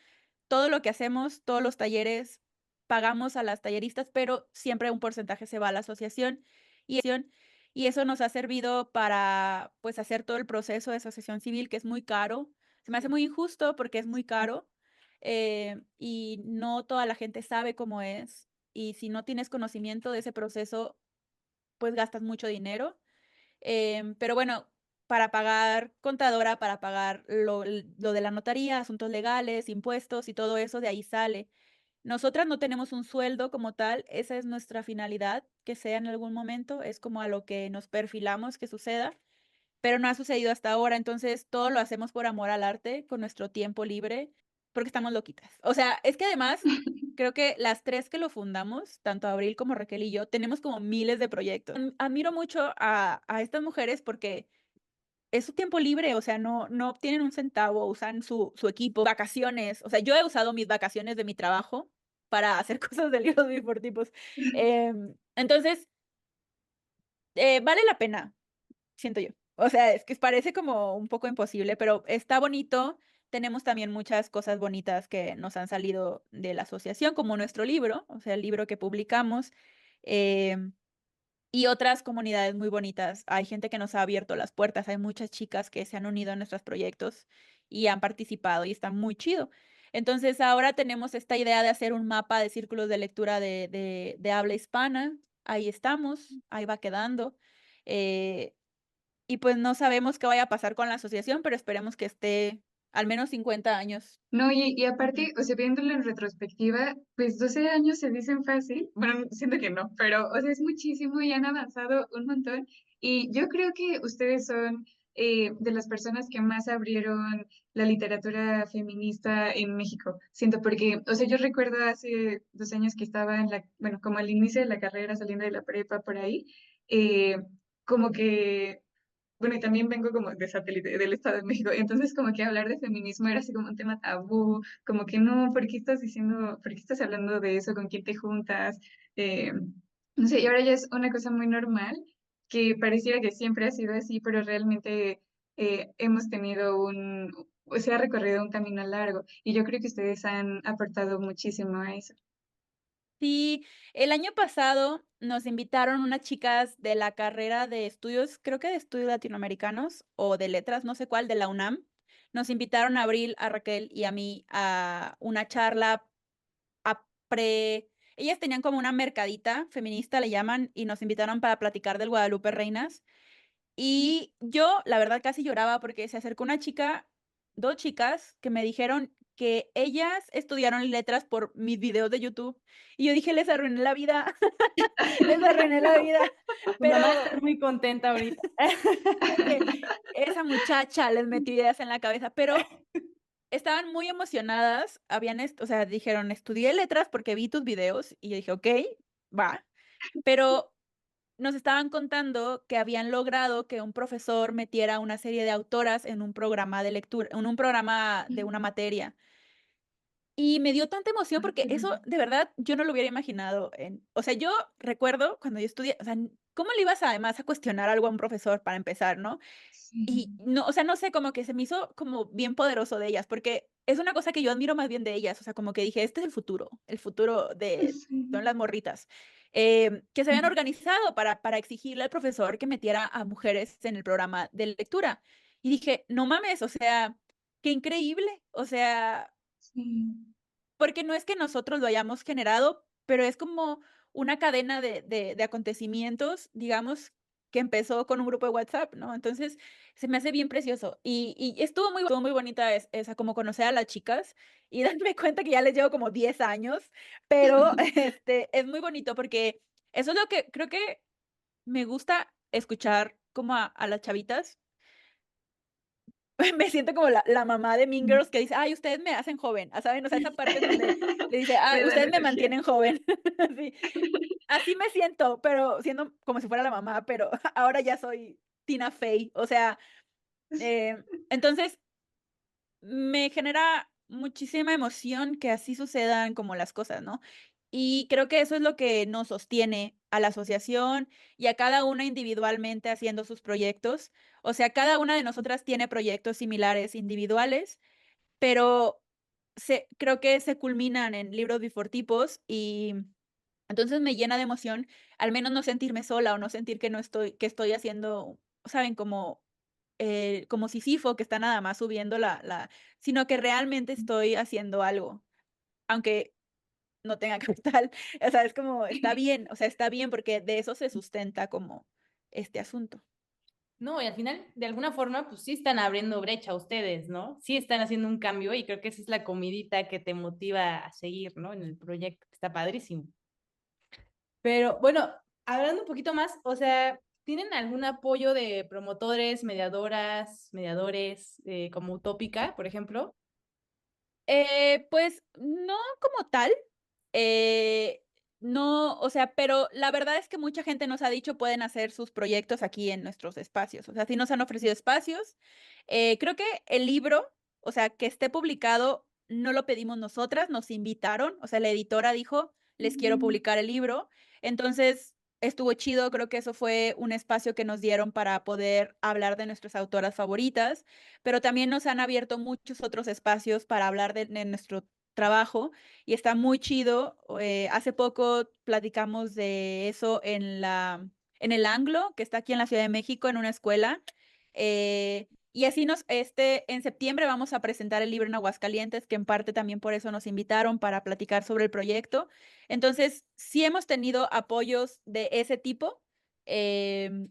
Todo lo que hacemos, todos los talleres, pagamos a las talleristas, pero siempre un porcentaje se va a la asociación y eso nos ha servido para, pues, hacer todo el proceso de asociación civil, que es muy caro. Se me hace muy injusto porque es muy caro, y no toda la gente sabe cómo es, y si no tienes conocimiento de ese proceso, pues gastas mucho dinero. Pero bueno, para pagar contadora, para pagar lo de la notaría, asuntos legales, impuestos y todo eso, de ahí sale. Nosotras no tenemos un sueldo como tal, esa es nuestra finalidad, que sea en algún momento, es como a lo que nos perfilamos que suceda, pero no ha sucedido hasta ahora, entonces todo lo hacemos por amor al arte, con nuestro tiempo libre, porque estamos loquitas. O sea, es que además, creo que las 3 que lo fundamos, tanto Abril como Raquel y yo, tenemos como miles de proyectos. Admiro mucho a estas mujeres porque es su tiempo libre, o sea, no obtienen un centavo, usan su equipo, vacaciones, o sea, yo he usado mis vacaciones de mi trabajo para hacer cosas de libros por tipos. Entonces, vale la pena. Siento yo. O sea, es que parece como un poco imposible, pero está bonito. Tenemos también muchas cosas bonitas que nos han salido de la asociación, como nuestro libro, o sea, el libro que publicamos, em, y otras comunidades muy bonitas. Hay gente que nos ha abierto las puertas, hay muchas chicas que se han unido a nuestros proyectos y han participado y está muy chido. Entonces, ahora tenemos esta idea de hacer un mapa de círculos de lectura de habla hispana. Ahí estamos, ahí va quedando. Eh, y pues no sabemos qué vaya a pasar con la asociación, pero esperemos que esté al menos 50 años. No, y aparte, o sea, viéndolo en retrospectiva, pues 12 años se dicen fácil. Bueno, siento que no, pero, o sea, es muchísimo y han avanzado un montón. Y yo creo que ustedes son de las personas que más abrieron la literatura feminista en México. Siento porque, o sea, yo recuerdo hace 2 años que estaba en la, bueno, como al inicio de la carrera, saliendo de la prepa por ahí, eh, como que bueno, y también vengo como de satélite del Estado de México, entonces como que hablar de feminismo era así como un tema tabú, como que no, ¿por qué estás diciendo, por qué estás hablando de eso, con quién te juntas? Eh, no sé, y ahora ya es una cosa muy normal, que pareciera que siempre ha sido así, pero realmente hemos tenido o se ha recorrido un camino largo, y yo creo que ustedes han aportado muchísimo a eso. Sí, el año pasado nos invitaron unas chicas de la carrera de estudios, creo que de estudios latinoamericanos o de letras, no sé cuál, de la UNAM. Nos invitaron a Abril, a Raquel y a mí a una charla a pre ellas tenían como una mercadita feminista, le llaman, y nos invitaron para platicar del Guadalupe Reinas. Y yo, la verdad, casi lloraba porque se acercó una chica, 2 chicas, que me dijeron que ellas estudiaron letras por mis videos de YouTube, y yo dije: "Les arruiné la vida, les arruiné la vida", Tu mamá va a pero estar muy contenta ahorita. que esa muchacha les metió ideas en la cabeza, pero estaban muy emocionadas, o sea, dijeron: "Estudié letras porque vi tus videos", y yo dije: "Okey, va", pero nos estaban contando que habían logrado que un profesor metiera una serie de autoras en un programa de lectura, en un programa de una materia. Y me dio tanta emoción Ay, porque qué eso, bonito. de verdad, yo no lo hubiera imaginado o sea, yo recuerdo cuando yo estudié, o sea, ¿cómo le ibas además a cuestionar algo a un profesor para empezar, no? Sí, Y no, o sea, no sé, como que se me hizo como bien poderoso de ellas, porque es una cosa que yo admiro más bien de ellas, o sea, como que dije: "Este es el futuro de son sí. las morritas", que se habían organizado para exigirle al profesor que metiera a mujeres en el programa de lectura. Y dije: "No mames, o sea, qué increíble", o sea, Sí, porque no es que nosotros lo hayamos generado, pero es como una cadena de acontecimientos, digamos, que empezó con un grupo de WhatsApp, ¿no? Entonces, se me hace bien precioso. Y estuvo muy bonita esa como conocer a las chicas y darme cuenta que ya les llevo como 10 años, pero, es muy bonito porque eso es lo que creo que me gusta escuchar como a las chavitas. Me siento como la mamá de Mean sí. Girls que dice: "Ay, ustedes me hacen joven", ¿saben? O sea, esa parte en donde le dice: Me "Ay, dan ustedes me energía. mantienen joven". Sí, así me siento, pero siendo como si fuera la mamá, pero ahora ya soy Tina Fey. O sea, entonces, me genera muchísima emoción que así sucedan como las cosas, ¿no? Y creo que eso es lo que nos sostiene a la asociación y a cada una individualmente haciendo sus proyectos. O sea, cada una de nosotras tiene proyectos similares individuales, pero creo que se culminan en libros bifortipos y entonces me llena de emoción, al menos no sentirme sola o no sentir que no estoy que estoy haciendo, ¿saben? Como Sísifo, que está nada más subiendo sino que realmente estoy haciendo algo, aunque no tenga capital. O sea, es como, está bien, o sea, está bien porque de eso se sustenta como este asunto. No, y al final, de alguna forma, pues sí están abriendo brecha ustedes, ¿no? Sí están haciendo un cambio y creo que esa es la comidita que te motiva a seguir, ¿no? En el proyecto, que está padrísimo. Pero bueno, hablando un poquito más, o sea, ¿tienen algún apoyo de promotores, mediadoras, mediadores, como Utópica, por ejemplo? Pues no como tal, eh, no, o sea, pero la verdad es que mucha gente nos ha dicho pueden hacer sus proyectos aquí en nuestros espacios, o sea, sí nos han ofrecido espacios. Creo que el libro, o sea, que esté publicado, no lo pedimos nosotras, nos invitaron, o sea, la editora dijo, les quiero Mm, publicar el libro, entonces estuvo chido, creo que eso fue un espacio que nos dieron para poder hablar de nuestras autoras favoritas, pero también nos han abierto muchos otros espacios para hablar de nuestro trabajo y está muy chido. Hace poco platicamos de eso en el Anglo, que está aquí en la Ciudad de México, en una escuela. Y así en septiembre vamos a presentar el libro en Aguascalientes, que en parte también por eso nos invitaron para platicar sobre el proyecto. Entonces, sí hemos tenido apoyos de ese tipo. em,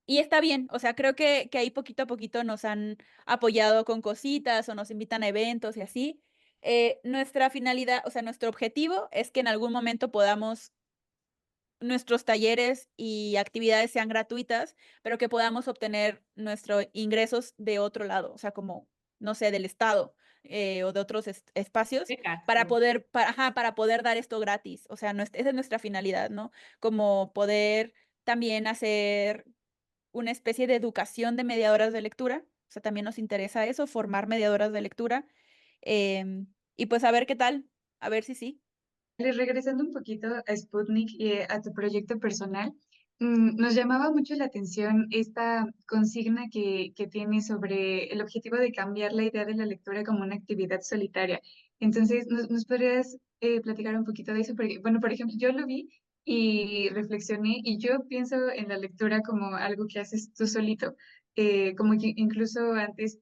y está bien, o sea, creo que ahí poquito a poquito nos han apoyado con cositas o nos invitan a eventos y así. Nuestra finalidad, o sea, nuestro objetivo es que en algún momento podamos nuestros talleres y actividades sean gratuitas, pero que podamos obtener nuestros ingresos de otro lado, o sea, como, no sé, del Estado, o de otros espacios Becas, para o- poder, ajá, para poder dar esto gratis. O sea, esa es nuestra finalidad, ¿no? Como poder también hacer una especie de educación de mediadoras de lectura. O sea, también nos interesa eso, formar mediadoras de lectura. Y pues a ver qué tal, a ver si sí. Regresando un poquito a Sputnik y a tu proyecto personal, nos llamaba mucho la atención esta consigna que tienes sobre el objetivo de cambiar la idea de la lectura como una actividad solitaria. Entonces, ¿nos podrías platicar un poquito de eso? Porque, bueno, por ejemplo, yo lo vi y reflexioné y yo pienso en la lectura como algo que haces tú solito. Como que incluso antes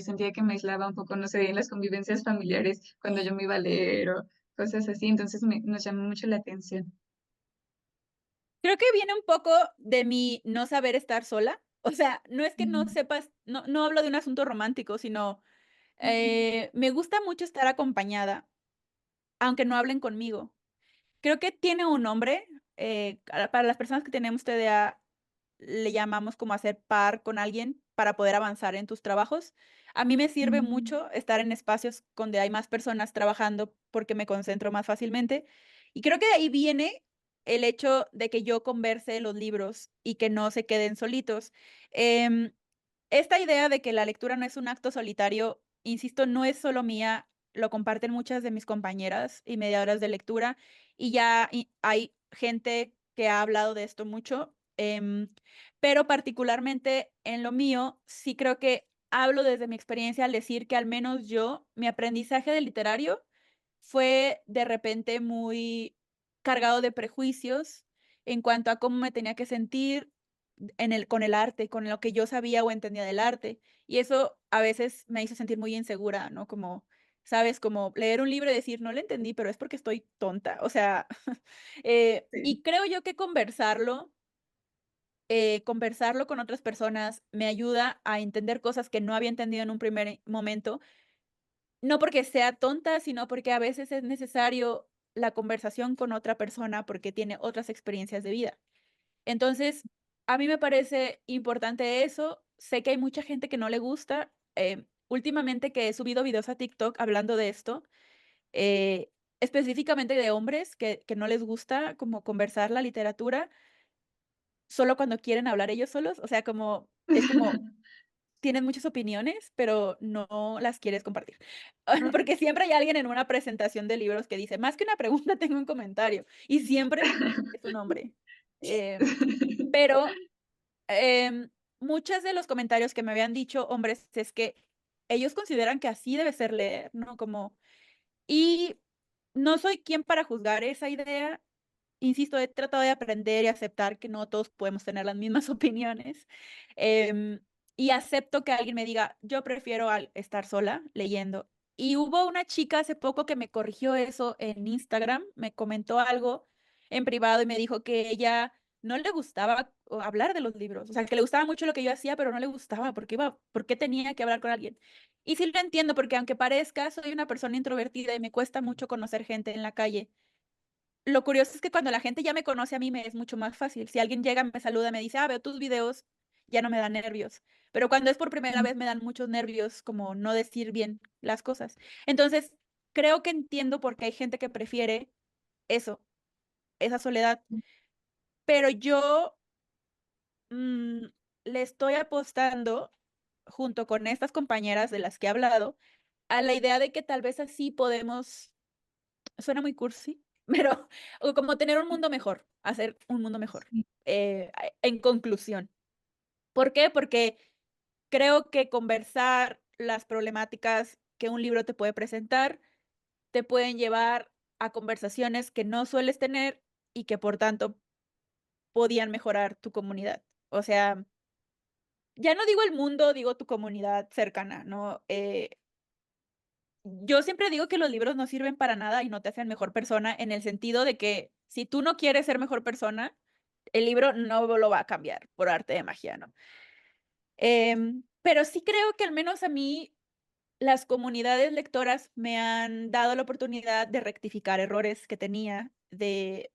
sentía que me aislaba un poco, no sé, en las convivencias familiares cuando yo me iba a leer o cosas así, entonces nos llamó mucho la atención. Creo que viene un poco de mi no saber estar sola. O sea, no es que no sepas, no hablo de un asunto romántico, sino, me gusta mucho estar acompañada, aunque no hablen conmigo. Creo que tiene un nombre, para las personas que tenemos TDA, le llamamos como hacer par con alguien para poder avanzar en tus trabajos. A mí me sirve Mm. mucho estar en espacios donde hay más personas trabajando porque me concentro más fácilmente. Y creo que de ahí viene el hecho de que yo converse los libros y que no se queden solitos. Em, Esta idea de que la lectura no es un acto solitario, insisto, no es solo mía, lo comparten muchas de mis compañeras y mediadoras de lectura, y ya hay gente que ha hablado de esto mucho, pero particularmente en lo mío, sí creo que hablo desde mi experiencia al decir que al menos yo, mi aprendizaje del literario fue de repente muy cargado de prejuicios en cuanto a cómo me tenía que sentir con el arte, con lo que yo sabía o entendía del arte. Y eso a veces me hizo sentir muy insegura, ¿no? Como, ¿sabes? Como leer un libro y decir, no lo entendí, pero es porque estoy tonta. O sea, Sí. y creo yo que conversarlo con otras personas me ayuda a entender cosas que no había entendido en un primer momento, no porque sea tonta, sino porque a veces es necesario la conversación con otra persona porque tiene otras experiencias de vida. Entonces, a mí me parece importante eso. Sé que hay mucha gente que no le gusta. Últimamente que he subido videos a TikTok hablando de esto, eh, específicamente de hombres que no les gusta como conversar la literatura, solo cuando quieren hablar ellos solos. O sea, como es como tienes muchas opiniones, pero no las quieres compartir. Porque siempre hay alguien en una presentación de libros que dice: "Más que una pregunta, tengo un comentario", y siempre es un hombre. Pero, muchos de los comentarios que me habían dicho hombres es que ellos consideran que así debe ser leer, ¿no? Como y no soy quien para juzgar esa idea. Insisto, he tratado de aprender y aceptar que no todos podemos tener las mismas opiniones, em, y acepto que alguien me diga: "Yo prefiero estar sola leyendo". Y hubo una chica hace poco que me corrigió eso en Instagram, me comentó algo en privado y me dijo que ella no le gustaba hablar de los libros, o sea, que le gustaba mucho lo que yo hacía, pero no le gustaba por qué tenía que hablar con alguien. Y sí lo entiendo, porque aunque parezca, soy una persona introvertida y me cuesta mucho conocer gente en la calle. Lo curioso es que cuando la gente ya me conoce a mí me es mucho más fácil. Si alguien llega, me saluda, me dice: "Ah, veo tus videos", ya no me dan nervios. Pero cuando es por primera vez me dan muchos nervios, como no decir bien las cosas. Entonces, creo que entiendo por qué hay gente que prefiere eso, esa soledad. Pero yo, mm, le estoy apostando, junto con estas compañeras de las que he hablado, a la idea de que tal vez así podemos. Suena muy cursi, pero o como tener un mundo mejor, hacer un mundo mejor. Sí. En conclusión, ¿por qué? Porque creo que conversar las problemáticas que un libro te puede presentar, te pueden llevar a conversaciones que no sueles tener y que, por tanto, podían mejorar tu comunidad. O sea, ya no digo el mundo, digo tu comunidad cercana, ¿no? Yo siempre digo que los libros no sirven para nada y no te hacen mejor persona, en el sentido de que si tú no quieres ser mejor persona, el libro no lo va a cambiar por arte de magia, ¿no? Pero sí creo que al menos a mí las comunidades lectoras me han dado la oportunidad de rectificar errores que tenía, de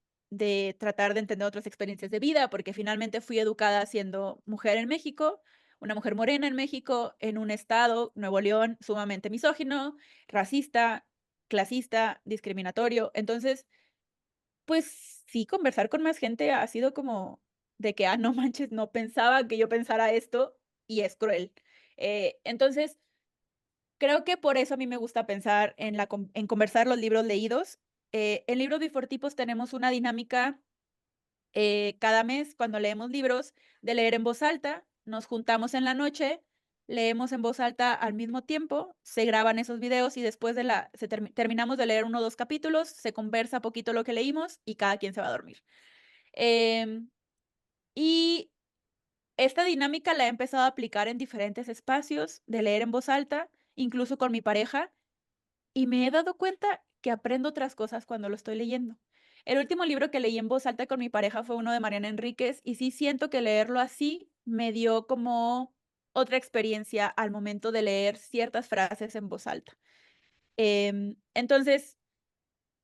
tratar de entender otras experiencias de vida, porque finalmente fui educada siendo mujer en México, una mujer morena en México, en un estado, Nuevo León, sumamente misógino, racista, clasista, discriminatorio. Entonces, pues sí, conversar con más gente ha sido como de que, no manches, no pensaba que yo pensara esto y es cruel. Entonces, creo que por eso a mí me gusta pensar en conversar los libros leídos. En Libros Bifortipos tenemos una dinámica, cada mes cuando leemos libros, de leer en voz alta. Nos juntamos en la noche, leemos en voz alta al mismo tiempo, se graban esos videos y después terminamos de leer 1 o 2 capítulos, se conversa poquito lo que leímos y cada quien se va a dormir. Em, y esta dinámica la he empezado a aplicar en diferentes espacios de leer en voz alta, incluso con mi pareja. Y me he dado cuenta que aprendo otras cosas cuando lo estoy leyendo. El último libro que leí en voz alta con mi pareja fue uno de Mariana Enríquez y sí siento que leerlo así me dio como otra experiencia al momento de leer ciertas frases en voz alta. Entonces,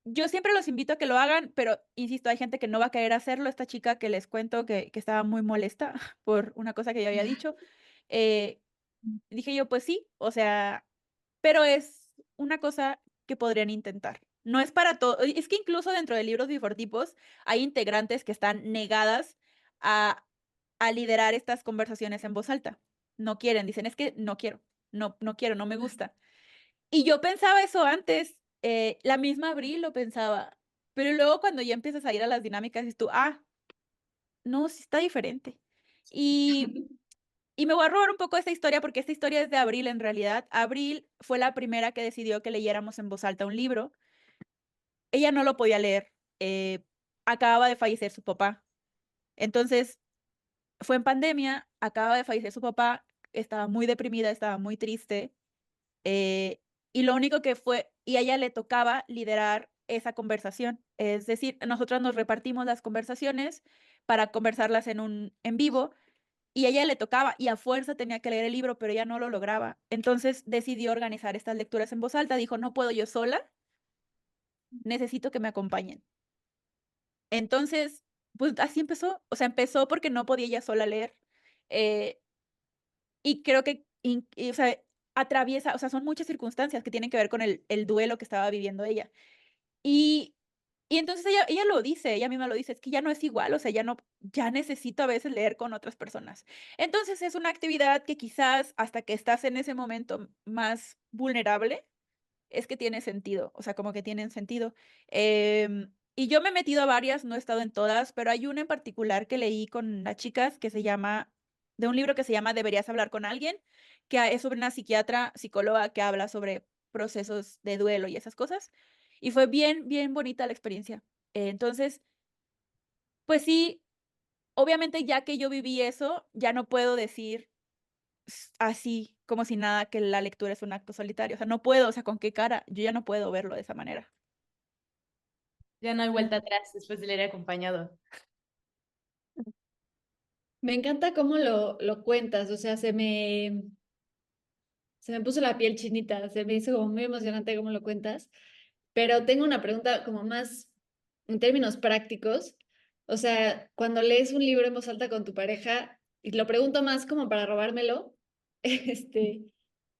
yo siempre los invito a que lo hagan, pero insisto, hay gente que no va a querer hacerlo. Esta chica que les cuento que estaba muy molesta por una cosa que yo había dicho, eh, dije yo, pues sí, o sea, pero es una cosa que podrían intentar. No es para todo, es que incluso dentro de libros bifortipos hay integrantes que están negadas a, a liderar estas conversaciones en voz alta. No quieren, dicen, es que no quiero, no quiero, no me gusta. Y yo pensaba eso antes, la misma Abril lo pensaba, pero luego cuando ya empiezas a ir a las dinámicas, dices tú, no, sí está diferente. Y y me voy a robar un poco esta historia, porque esta historia es de Abril, en realidad. Abril fue la primera que decidió que leyéramos en voz alta un libro. Ella no lo podía leer, acababa de fallecer su papá. Entonces, fue en pandemia, acaba de fallecer su papá, estaba muy deprimida, estaba muy triste, y lo único que fue y a ella le tocaba liderar esa conversación. Es decir, nosotras nos repartimos las conversaciones para conversarlas en un en vivo, y a ella le tocaba, y a fuerza tenía que leer el libro, pero ella no lo lograba. Entonces, decidió organizar estas lecturas en voz alta, dijo: "No puedo yo sola, necesito que me acompañen". Entonces, pues, así empezó, o sea, empezó porque no podía ella sola leer, eh, y creo que o sea, atraviesa, o sea, son muchas circunstancias que tienen que ver con el duelo que estaba viviendo ella. Y y entonces ella lo dice, ella misma lo dice, es que ya no es igual, o sea, ya necesito a veces leer con otras personas. Entonces, es una actividad que quizás hasta que estás en ese momento más vulnerable, es que tiene sentido, o sea, como que tienen sentido. Y yo me he metido a varias, no he estado en todas, pero hay una en particular que leí con las chicas que se llama de un libro que se llama Deberías hablar con alguien, que es sobre una psiquiatra, psicóloga que habla sobre procesos de duelo y esas cosas. Y fue bien, bien bonita la experiencia. Entonces, pues sí, obviamente ya que yo viví eso, ya no puedo decir así como si nada que la lectura es un acto solitario. O sea, no puedo, o sea, ¿con qué cara? Yo ya no puedo verlo de esa manera. Ya no hay vuelta atrás después de leer acompañado. Me encanta cómo lo cuentas, o sea, se me puso la piel chinita, se me hizo como muy emocionante cómo lo cuentas, pero tengo una pregunta como más en términos prácticos, o sea, cuando lees un libro en voz alta con tu pareja, y lo pregunto más como para robármelo, este,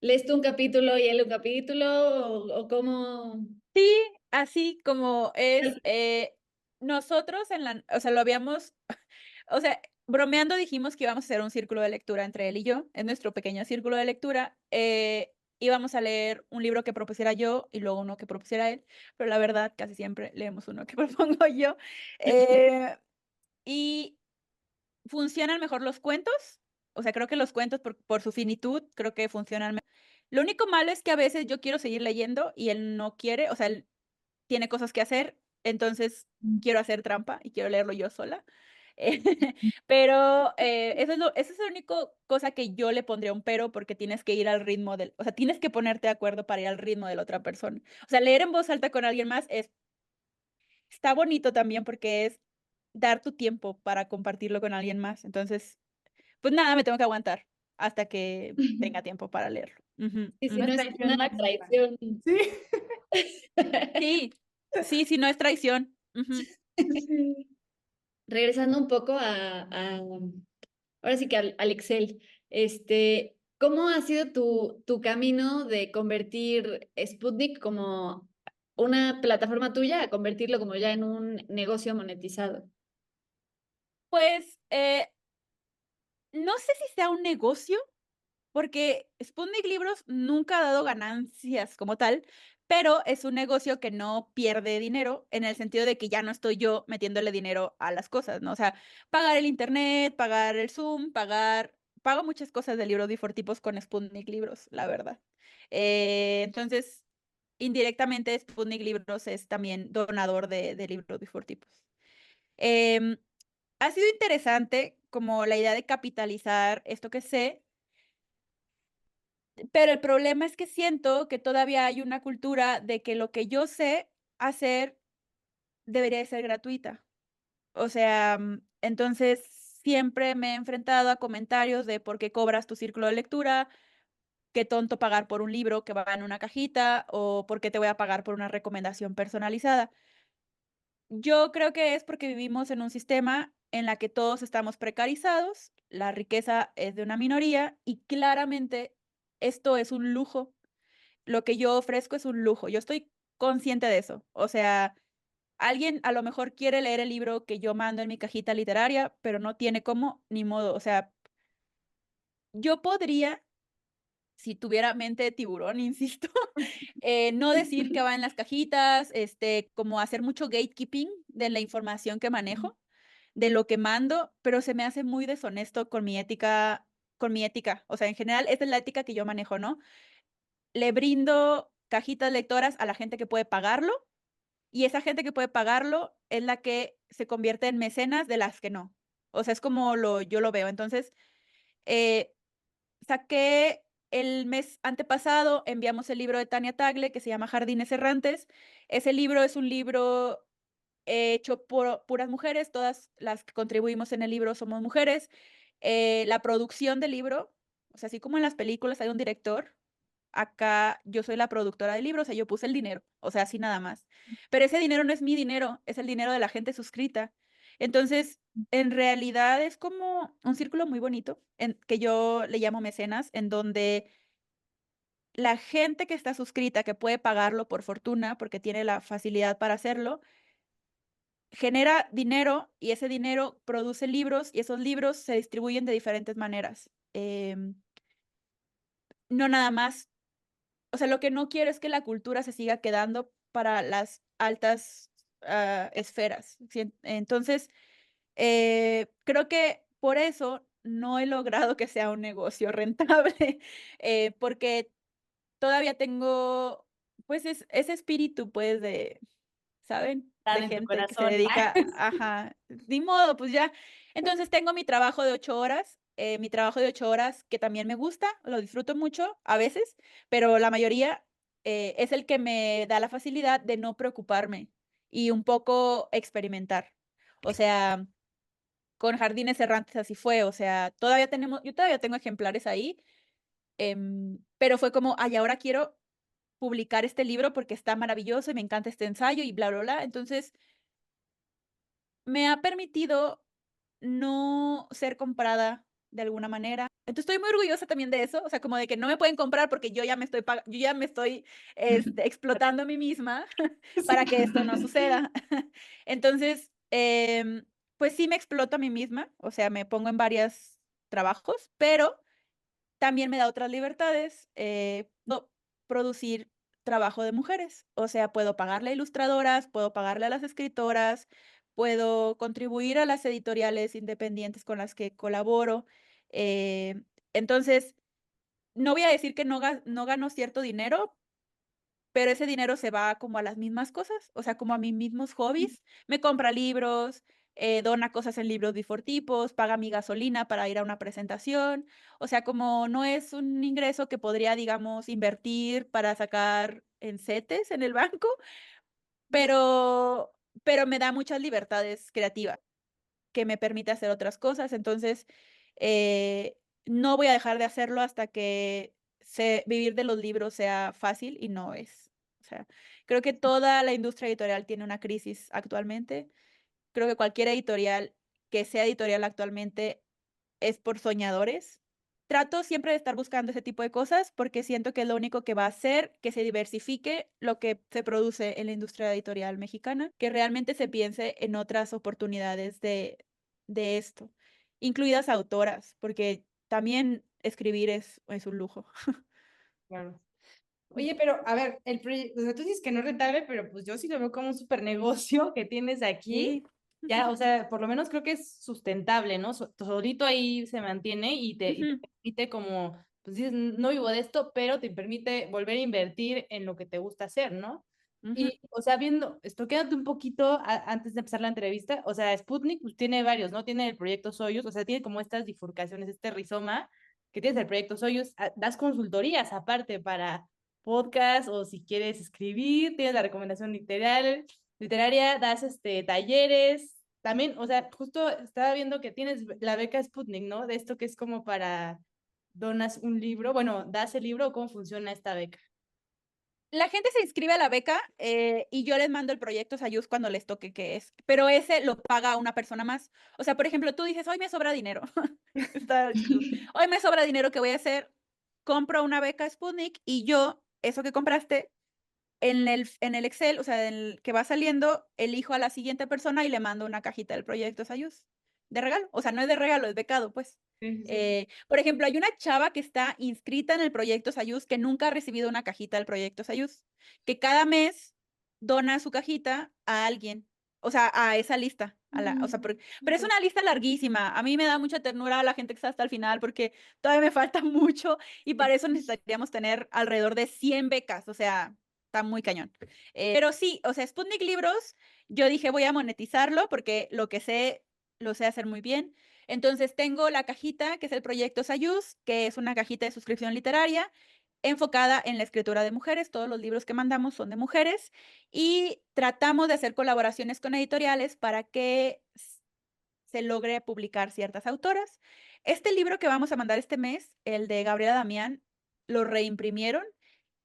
¿lees tú un capítulo y él un capítulo o cómo? Sí, así como es, nosotros o sea, lo habíamos, o sea, bromeando dijimos que íbamos a hacer un círculo de lectura entre él y yo, en nuestro pequeño círculo de lectura, íbamos a leer un libro que propusiera yo y luego uno que propusiera él, pero la verdad casi siempre leemos uno que propongo yo, eh, y funcionan mejor los cuentos, o sea, creo que los cuentos por su finitud, creo que funcionan lo único malo es que a veces yo quiero seguir leyendo y él no quiere, o sea, él tiene cosas que hacer, entonces quiero hacer trampa y quiero leerlo yo sola. Eh, pero, eso es la único cosa que yo le pondría un pero, porque tienes que ir al ritmo o sea, tienes que ponerte de acuerdo para ir al ritmo de la otra persona. O sea, leer en voz alta con alguien más está bonito también, porque es dar tu tiempo para compartirlo con alguien más. Entonces, pues nada, me tengo que aguantar hasta que tenga tiempo para leerlo. Ujú. Y si No no es es traición, una no es trampa. traición. Sí. Sí, sí, sí, no es traición. Ujú. Sí. Regresando un poco ahora sí que al Excel, ¿cómo ha sido tu camino de convertir Sputnik como una plataforma tuya a convertirlo como ya en un negocio monetizado? Pues, no sé si sea un negocio, porque Sputnik Libros nunca ha dado ganancias como tal, pero es un negocio que no pierde dinero, en el sentido de que ya no estoy yo metiéndole dinero a las cosas, ¿no? O sea, pagar el Internet, pagar el Zoom, pago muchas cosas de libros bifortipos con Sputnik Libros, la verdad. Entonces, indirectamente, Sputnik Libros es también donador de libros bifortipos. Em, Ha sido interesante como la idea de capitalizar esto que sé, pero el problema es que siento que todavía hay una cultura de que lo que yo sé hacer debería de ser gratuita. O sea, entonces siempre me he enfrentado a comentarios de por qué cobras tu círculo de lectura, qué tonto pagar por un libro que va en una cajita o por qué te voy a pagar por una recomendación personalizada. Yo creo que es porque vivimos en un sistema en la que todos estamos precarizados, la riqueza es de una minoría y claramente esto es un lujo. Lo que yo ofrezco es un lujo. Yo estoy consciente de eso. O sea, alguien a lo mejor quiere leer el libro que yo mando en mi cajita literaria, pero no tiene cómo, ni modo. O sea, yo podría, si tuviera mente de tiburón, insisto, no decir que va en las cajitas, como hacer mucho gatekeeping de la información que manejo, de lo que mando, pero se me hace muy deshonesto con mi ética. O sea, en general, esa es la ética que yo manejo, ¿no? Le brindo cajitas lectoras a la gente que puede pagarlo, y esa gente que puede pagarlo es la que se convierte en mecenas de las que no. O sea, es como yo lo veo. Entonces, eh, saqué el mes antepasado, enviamos el libro de Tania Tagle que se llama Jardines Errantes. Ese libro es un libro hecho por puras mujeres, todas las que contribuimos en el libro somos mujeres. La producción del libro, o sea, así como en las películas hay un director, acá yo soy la productora del libro, o sea, yo puse el dinero, o sea, así nada más. Pero ese dinero no es mi dinero, es el dinero de la gente suscrita. Entonces, en realidad es como un círculo muy bonito, que yo le llamo mecenas, en donde la gente que está suscrita, que puede pagarlo por fortuna, porque tiene la facilidad para hacerlo, genera dinero y ese dinero produce libros y esos libros se distribuyen de diferentes maneras. No nada más, o sea, lo que no quiero es que la cultura se siga quedando para las altas esferas. ¿Sí? Entonces, creo que por eso no he logrado que sea un negocio rentable, porque todavía tengo, pues, ese espíritu, pues, ¿saben? De En tu gente que se corazón. dedica, ajá, ni modo, pues ya. Entonces tengo mi trabajo de 8 horas, mi trabajo de 8 horas que también me gusta, lo disfruto mucho a veces, pero la mayoría es el que me da la facilidad de no preocuparme y un poco experimentar. O sea, con Jardines Errantes así fue, o sea, yo todavía tengo ejemplares ahí, pero fue como, ay, ahora quiero publicar este libro porque está maravilloso y me encanta este ensayo y bla, bla, bla. Entonces, me ha permitido no ser comprada de alguna manera. Entonces, estoy muy orgullosa también de eso, o sea, como de que no me pueden comprar porque yo ya me estoy, explotando a mí misma para que esto no suceda. Entonces, pues sí me exploto a mí misma, o sea, me pongo en varios trabajos, pero también me da otras libertades, puedo producir trabajo de mujeres, o sea, puedo pagarle a ilustradoras, puedo pagarle a las escritoras, puedo contribuir a las editoriales independientes con las que colaboro. eh, entonces, no voy a decir que no gano cierto dinero, pero ese dinero se va como a las mismas cosas, o sea, como a mis mismos hobbies. Me compra libros, dona cosas en libros bifortipos, paga mi gasolina para ir a una presentación. O sea, como no es un ingreso que podría, digamos, invertir para sacar en CETES en el banco, pero, pero me da muchas libertades creativas que me permite hacer otras cosas. Entonces, eh, no voy a dejar de hacerlo hasta que vivir de los libros sea fácil y no es. O sea, creo que toda la industria editorial tiene una crisis actualmente. Creo que cualquier editorial que sea editorial actualmente es por soñadores. Trato siempre de estar buscando ese tipo de cosas porque siento que es lo único que va a hacer que se diversifique lo que se produce en la industria editorial mexicana, que realmente se piense en otras oportunidades de esto, incluidas autoras, porque también escribir es un lujo. Claro. Oye, pero a ver, el proyecto, o sea, tú dices que no es rentable, pero pues yo sí lo veo como un súper negocio que tienes aquí. Sí. Ya, o sea, por lo menos creo que es sustentable, ¿no? Solito ahí se mantiene y te Ujú, permite como, pues dices, no vivo de esto, pero te permite volver a invertir en lo que te gusta hacer, ¿no? ujú. Y, o sea, viendo, esto quédate un poquito antes de empezar la entrevista, o sea, Sputnik pues, tiene varios, ¿no? Tiene el proyecto Soyuz, o sea, tiene como estas bifurcaciones, este rizoma que tienes el proyecto Soyuz, das consultorías aparte para podcast o si quieres escribir, tienes la recomendación literal, literaria, das talleres, también, o sea, justo estaba viendo que tienes la beca Sputnik, ¿no? De esto que es como para donas un libro, bueno, das el libro, ¿cómo funciona esta beca? La gente se inscribe a la beca y yo les mando el proyecto Sayus cuando les toque que es, pero ese lo paga una persona más. O sea, por ejemplo, tú dices, hoy me sobra dinero. Está chistoso. Hoy me sobra dinero, ¿qué voy a hacer? Compro una beca Sputnik y yo, eso que compraste, en el Excel, o sea, que va saliendo, elijo a la siguiente persona y le mando una cajita del proyecto Sayus de regalo. O sea, no es de regalo, es becado, pues. Sí, sí, sí. Por ejemplo, hay una chava que está inscrita en el proyecto Sayus que nunca ha recibido una cajita del proyecto Sayus, que cada mes dona su cajita a alguien, o sea, a esa lista. O sea, pero es una lista larguísima. A mí me da mucha ternura a la gente que está hasta el final porque todavía me falta mucho y para eso necesitaríamos tener alrededor de 100 becas, o sea, está muy cañón. Pero sí, o sea, Sputnik Libros, yo dije voy a monetizarlo porque lo que sé, lo sé hacer muy bien. Entonces tengo la cajita, que es el proyecto Sayus, que es una cajita de suscripción literaria enfocada en la escritura de mujeres. Todos los libros que mandamos son de mujeres y tratamos de hacer colaboraciones con editoriales para que se logre publicar ciertas autoras. Este libro que vamos a mandar este mes, el de Gabriela Damián, lo reimprimieron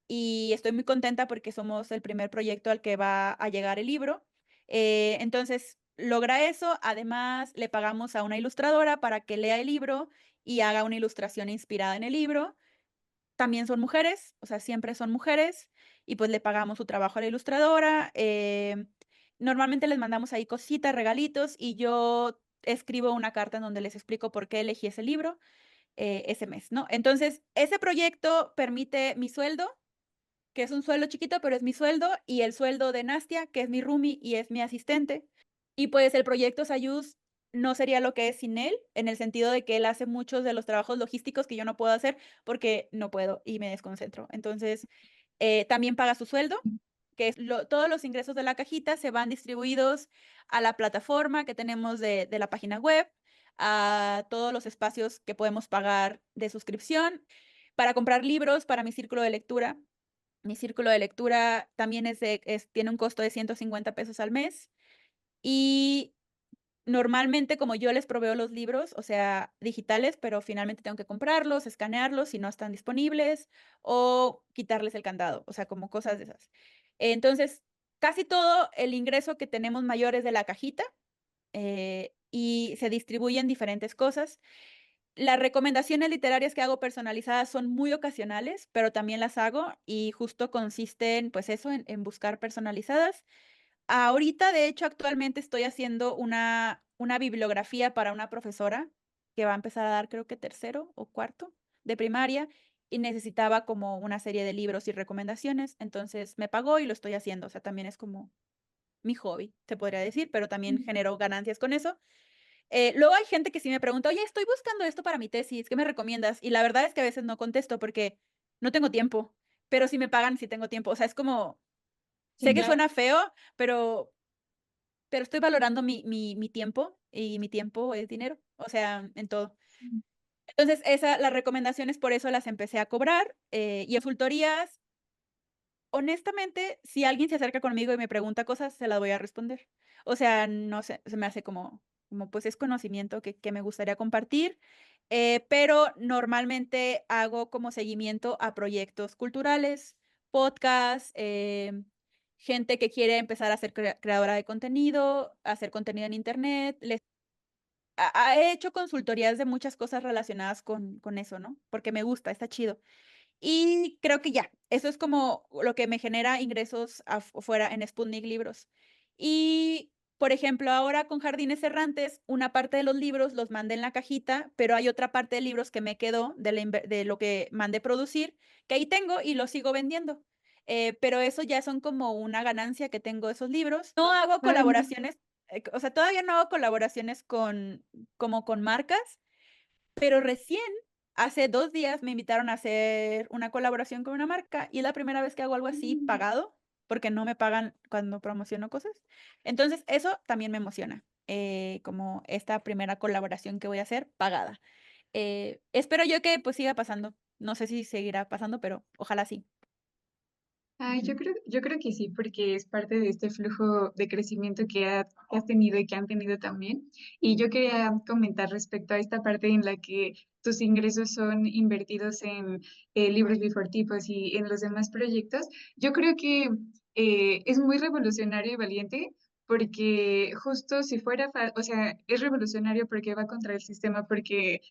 y estoy muy contenta porque somos el primer proyecto al que va a llegar el libro. Entonces, logra eso. Además, le pagamos a una ilustradora para que lea el libro y haga una ilustración inspirada en el libro. También son mujeres, o sea, siempre son mujeres y pues le pagamos su trabajo a la ilustradora. Normalmente les mandamos ahí cositas, regalitos y yo escribo una carta en donde les explico por qué elegí ese libro ese mes, ¿no? Entonces, ese proyecto permite mi sueldo, que es un sueldo chiquito, pero es mi sueldo, y el sueldo de Nastia, que es mi roomie y es mi asistente. Y pues el proyecto Sayus no sería lo que es sin él, en el sentido de que él hace muchos de los trabajos logísticos que yo no puedo hacer porque no puedo y me desconcentro. Entonces, también paga su sueldo, que es todos los ingresos de la cajita se van distribuidos a la plataforma que tenemos de la página web, a todos los espacios que podemos pagar de suscripción, para comprar libros para mi círculo de lectura. Mi círculo de lectura también tiene un costo de 150 pesos al mes y normalmente como yo les proveo los libros, o sea, digitales, pero finalmente tengo que comprarlos, escanearlos si no están disponibles o quitarles el candado, o sea, como cosas de esas. Entonces, casi todo el ingreso que tenemos mayor es de la cajita y se distribuye en diferentes cosas. Las recomendaciones literarias que hago personalizadas son muy ocasionales, pero también las hago y justo consisten, pues eso, en buscar personalizadas. Ahorita, de hecho, actualmente estoy haciendo una bibliografía para una profesora que va a empezar a dar, creo que tercero o cuarto de primaria y necesitaba como una serie de libros y recomendaciones, entonces me pagó y lo estoy haciendo, o sea, también es como mi hobby, se podría decir, pero también genero ganancias con eso. Luego hay gente que sí me pregunta, oye, estoy buscando esto para mi tesis, ¿qué me recomiendas? Y la verdad es que a veces no contesto porque no tengo tiempo, pero si me pagan, sí tengo tiempo. O sea, es como, Sí, sé que claro. suena feo, pero estoy valorando mi tiempo y mi tiempo es dinero, o sea, en todo. Entonces, las recomendaciones por eso las empecé a cobrar y en consultorías, honestamente, si alguien se acerca conmigo y me pregunta cosas, se las voy a responder. O sea, no sé, se me hace como pues es conocimiento que me gustaría compartir, pero normalmente hago como seguimiento a proyectos culturales, podcasts, gente que quiere empezar a ser creadora de contenido, hacer contenido en internet. He hecho consultorías de muchas cosas relacionadas con eso, ¿no? Porque me gusta, está chido. Y creo que ya, eso es como lo que me genera ingresos afuera en Sputnik Libros. Y, por ejemplo, ahora con Jardines Errantes, una parte de los libros los mandé en la cajita, pero hay otra parte de libros que me quedó de lo que mandé producir, que ahí tengo y los sigo vendiendo. Pero eso ya son como una ganancia que tengo de esos libros. No hago Ay, colaboraciones, o sea, todavía no hago colaboraciones como con marcas, pero recién, hace 2 días, me invitaron a hacer una colaboración con una marca y es la primera vez que hago algo así pagado, porque no me pagan cuando promociono cosas. Entonces, eso también me emociona, como esta primera colaboración que voy a hacer pagada. Espero yo que pues siga pasando. No sé si seguirá pasando, pero ojalá sí. Yo creo que sí, porque es parte de este flujo de crecimiento que has tenido y que han tenido también. Y yo quería comentar respecto a esta parte en la que tus ingresos son invertidos en libros bifortipos y en los demás proyectos. Yo creo que es muy revolucionario y valiente porque justo si fuera, o sea, es revolucionario porque va contra el sistema, porque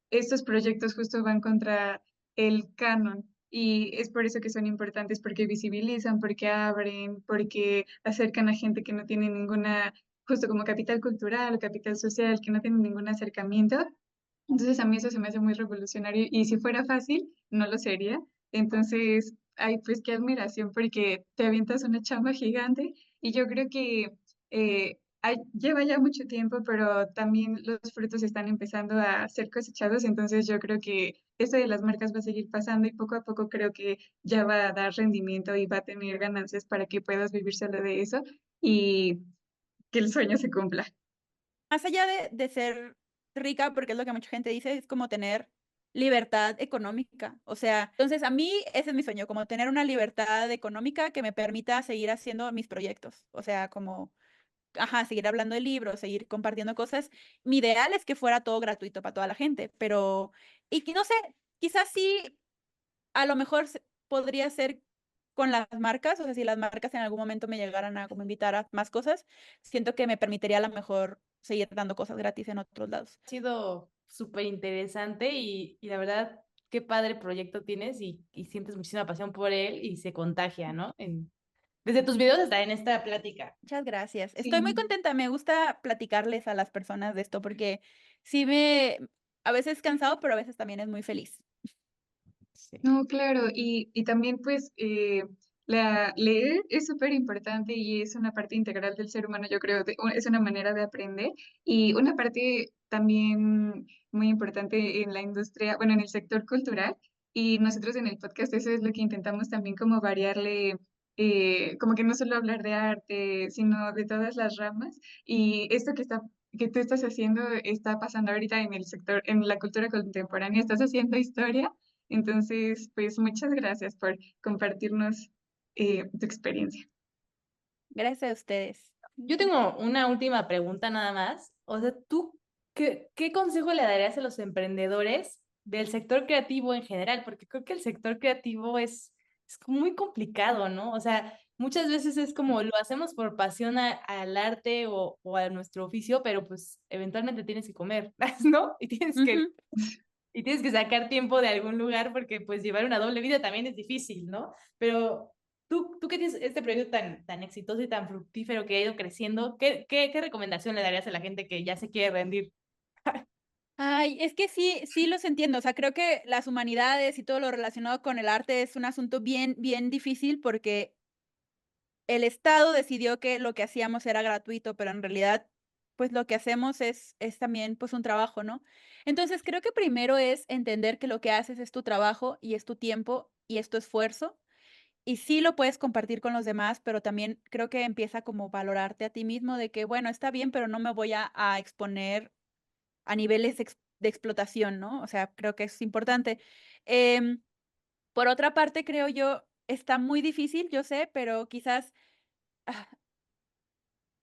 estos proyectos justo van contra el canon y es por eso que son importantes, porque visibilizan, porque abren, porque acercan a gente que no tiene ninguna, justo como capital cultural o capital social, que no tiene ningún acercamiento. Entonces a mí eso se me hace muy revolucionario y si fuera fácil, no lo sería. Entonces, ay, pues qué admiración porque te avientas una chamba gigante y yo creo que lleva ya mucho tiempo, pero también los frutos están empezando a ser cosechados. Entonces yo creo que esto de las marcas va a seguir pasando y poco a poco creo que ya va a dar rendimiento y va a tener ganancias para que puedas vivir solo de eso y que el sueño se cumpla. Más allá de ser rica, porque es lo que mucha gente dice, es como tener libertad económica. O sea, entonces a mí ese es mi sueño, como tener una libertad económica que me permita seguir haciendo mis proyectos. O sea, como, ajá, seguir hablando de libros, seguir compartiendo cosas. Mi ideal es que fuera todo gratuito para toda la gente, pero, y que no sé, quizás sí, a lo mejor podría ser con las marcas, o sea, si las marcas en algún momento me llegaran a como invitar a más cosas, siento que me permitiría a lo mejor seguir dando cosas gratis en otros lados. Ha sido súper interesante y la verdad, qué padre proyecto tienes y sientes muchísima pasión por él y se contagia, ¿no? Desde tus videos hasta en esta plática. Muchas gracias. Estoy muy Sí. contenta, me gusta platicarles a las personas de esto porque sí a veces es cansado, pero a veces también es muy feliz. Sí. No, claro, y también pues leer es súper importante y es una parte integral del ser humano, yo creo, es una manera de aprender y una parte también muy importante en la industria, bueno, en el sector cultural y nosotros en el podcast eso es lo que intentamos también como variarle, como que no solo hablar de arte, sino de todas las ramas y esto que tú estás haciendo está pasando ahorita en el sector, en la cultura contemporánea, estás haciendo historia. Entonces, pues muchas gracias por compartirnos tu experiencia. Gracias a ustedes. Yo tengo una última pregunta nada más. O sea, ¿tú qué consejo le darías a los emprendedores del sector creativo en general? Porque creo que el sector creativo es como muy complicado, ¿no? O sea, muchas veces es como lo hacemos por pasión al arte o a nuestro oficio, pero pues eventualmente tienes que comer, ¿no? Ujú. Y tienes que sacar tiempo de algún lugar porque pues llevar una doble vida también es difícil, ¿no? Pero tú que tienes este proyecto tan exitoso y tan fructífero que ha ido creciendo, ¿qué recomendación le darías a la gente que ya se quiere rendir? Ay, es que sí, sí los entiendo. O sea, creo que las humanidades y todo lo relacionado con el arte es un asunto bien, bien difícil porque el Estado decidió que lo que hacíamos era gratuito, pero en realidad, pues lo que hacemos es también pues un trabajo, ¿no? Entonces, creo que primero es entender que lo que haces es tu trabajo y es tu tiempo y es tu esfuerzo. Y sí lo puedes compartir con los demás, pero también creo que empieza como valorarte a ti mismo de que, bueno, está bien, pero no me voy a exponer a niveles de explotación, ¿no? O sea, creo que es importante. Em, por otra parte, creo yo, está muy difícil, yo sé, pero quizás ah,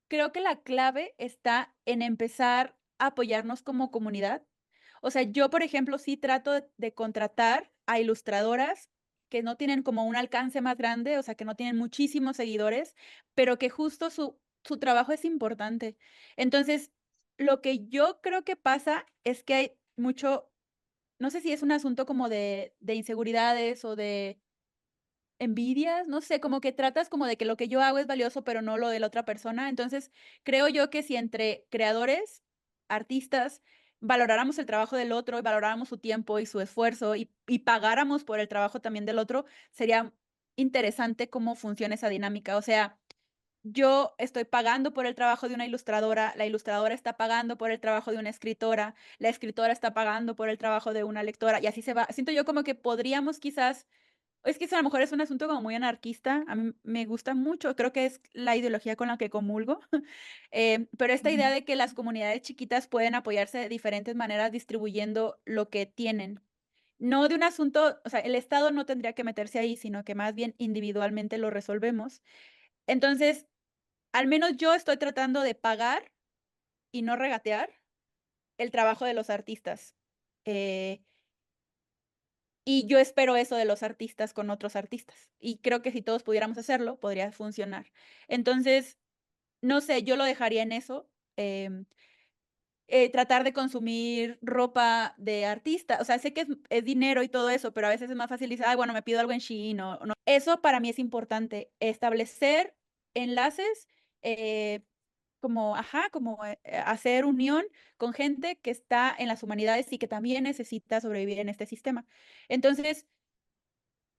creo que la clave está en empezar a apoyarnos como comunidad. O sea, yo, por ejemplo, sí trato de contratar a ilustradoras que no tienen como un alcance más grande, o sea, que no tienen muchísimos seguidores, pero que justo su trabajo es importante. Entonces, lo que yo creo que pasa es que hay mucho, no sé si es un asunto como de inseguridades o de envidias, no sé, como que tratas como de que lo que yo hago es valioso, pero no lo de la otra persona. Entonces, creo yo que si entre creadores, artistas, valoráramos el trabajo del otro y valoráramos su tiempo y su esfuerzo y pagáramos por el trabajo también del otro, sería interesante cómo funciona esa dinámica. O sea, yo estoy pagando por el trabajo de una ilustradora, la ilustradora está pagando por el trabajo de una escritora, la escritora está pagando por el trabajo de una lectora y así se va. Siento yo como que podríamos quizás es que eso a lo mejor es un asunto como muy anarquista, a mí me gusta mucho, creo que es la ideología con la que comulgo, pero esta idea de que las comunidades chiquitas pueden apoyarse de diferentes maneras distribuyendo lo que tienen. no de un asunto, o sea, el Estado no tendría que meterse ahí, sino que más bien individualmente lo resolvemos. Entonces, al menos yo estoy tratando de pagar y no regatear el trabajo de los artistas. Eh, y yo espero eso de los artistas con otros artistas. Y creo que si todos pudiéramos hacerlo, podría funcionar. Entonces, no sé, yo lo dejaría en eso. Tratar de consumir ropa de artista. O sea, sé que es dinero y todo eso, pero a veces es más fácil decir, ay, bueno, me pido algo en Shein o no. Eso para mí es importante, establecer enlaces, como, ajá, como hacer unión con gente que está en las humanidades y que también necesita sobrevivir en este sistema. Entonces,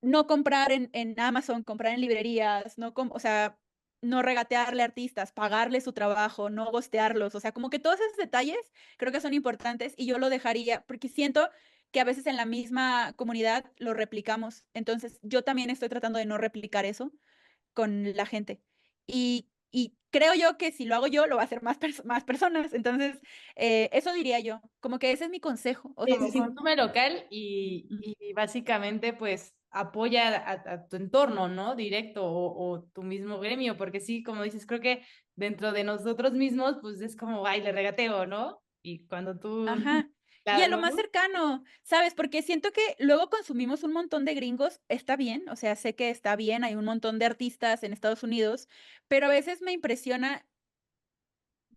no comprar en Amazon, comprar en librerías, o sea, no regatearle a artistas, pagarle su trabajo, no gostearlos, o sea, como que todos esos detalles creo que son importantes y yo lo dejaría, porque siento que a veces en la misma comunidad lo replicamos. Entonces, yo también estoy tratando de no replicar eso con la gente. Y creo yo que si lo hago yo, lo va a hacer más personas. Entonces, eso diría yo, como que ese es mi consejo. O sea, Como consume local y básicamente pues apoya a tu entorno, ¿no? Directo o tu mismo gremio, porque sí, como dices, creo que dentro de nosotros mismos pues es como, ay, le regateo, ¿no? Y cuando tú, ajá. Y a claro, lo más ¿no? cercano, ¿sabes? Porque siento que luego consumimos un montón de gringos, está bien, o sea, sé que está bien, hay un montón de artistas en Estados Unidos, pero a veces me impresiona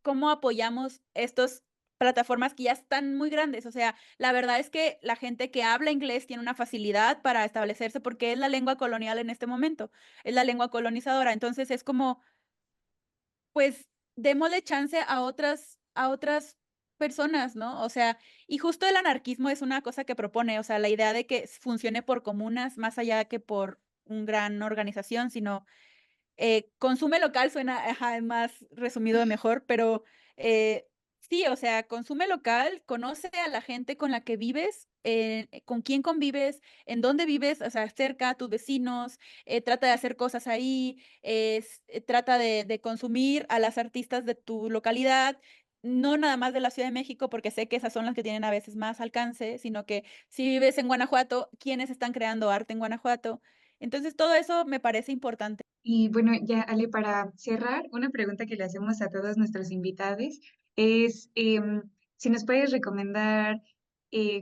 cómo apoyamos estas plataformas que ya están muy grandes. O sea, la verdad es que la gente que habla inglés tiene una facilidad para establecerse porque es la lengua colonial en este momento, es la lengua colonizadora. Entonces es como, pues, démosle chance a otras personas, ¿no? O sea, y justo el anarquismo es una cosa que propone, o sea, la idea de que funcione por comunas más allá que por una gran organización, sino consume local suena ajá, más resumido mejor, pero sí, o sea, consume local, conoce a la gente con la que vives, con quién convives, en dónde vives, o sea, cerca a tus vecinos, trata de hacer cosas ahí, trata de consumir a las artistas de tu localidad. No nada más de la Ciudad de México, porque sé que esas son las que tienen a veces más alcance, sino que si vives en Guanajuato, ¿quiénes están creando arte en Guanajuato? Entonces, todo eso me parece importante. Y bueno, ya Ale, para cerrar, una pregunta que le hacemos a todos nuestros invitados es si nos puedes recomendar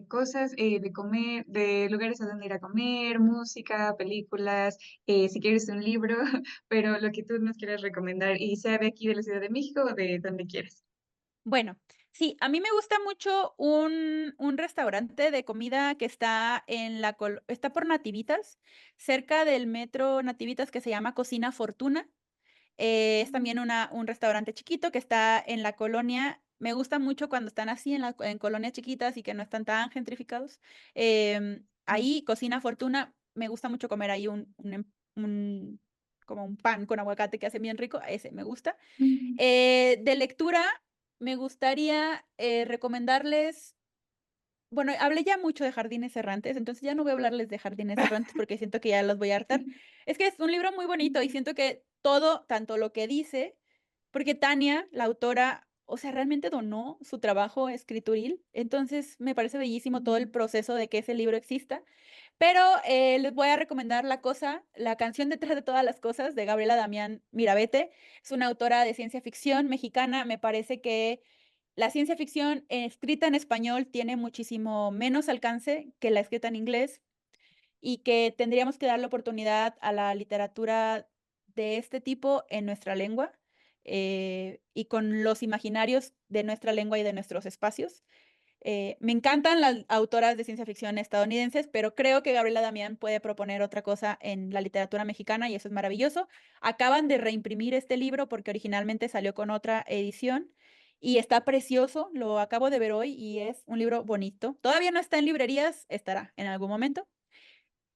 cosas de comer, de lugares a donde ir a comer, música, películas, si quieres un libro, pero lo que tú nos quieras recomendar, y sea de aquí de la Ciudad de México o de donde quieras. Bueno, sí, a mí me gusta mucho un restaurante de comida que está está por Nativitas, cerca del metro Nativitas, que se llama Cocina Fortuna. Es también un restaurante chiquito que está en la colonia. Me gusta mucho cuando están así en colonias chiquitas y que no están tan gentrificados. Ahí, Cocina Fortuna, me gusta mucho comer ahí como un pan con aguacate que hace bien rico. Ese me gusta. Mm. De lectura, me gustaría recomendarles, bueno, hablé ya mucho de Jardines Errantes, entonces ya no voy a hablarles de Jardines Errantes porque siento que ya los voy a hartar. Es que es un libro muy bonito y siento que todo, tanto lo que dice, porque Tania, la autora, o sea, realmente donó su trabajo escrituril, entonces me parece bellísimo todo el proceso de que ese libro exista. Pero les voy a recomendar la canción detrás de todas las cosas de Gabriela Damián Mirabete. Es una autora de ciencia ficción mexicana. Me parece que la ciencia ficción escrita en español tiene muchísimo menos alcance que la escrita en inglés y que tendríamos que dar la oportunidad a la literatura de este tipo en nuestra lengua y con los imaginarios de nuestra lengua y de nuestros espacios. Me encantan las autoras de ciencia ficción estadounidenses, pero creo que Gabriela Damián puede proponer otra cosa en la literatura mexicana y eso es maravilloso. Acaban de reimprimir este libro porque originalmente salió con otra edición y está precioso. Lo acabo de ver hoy y es un libro bonito. Todavía no está en librerías, estará en algún momento.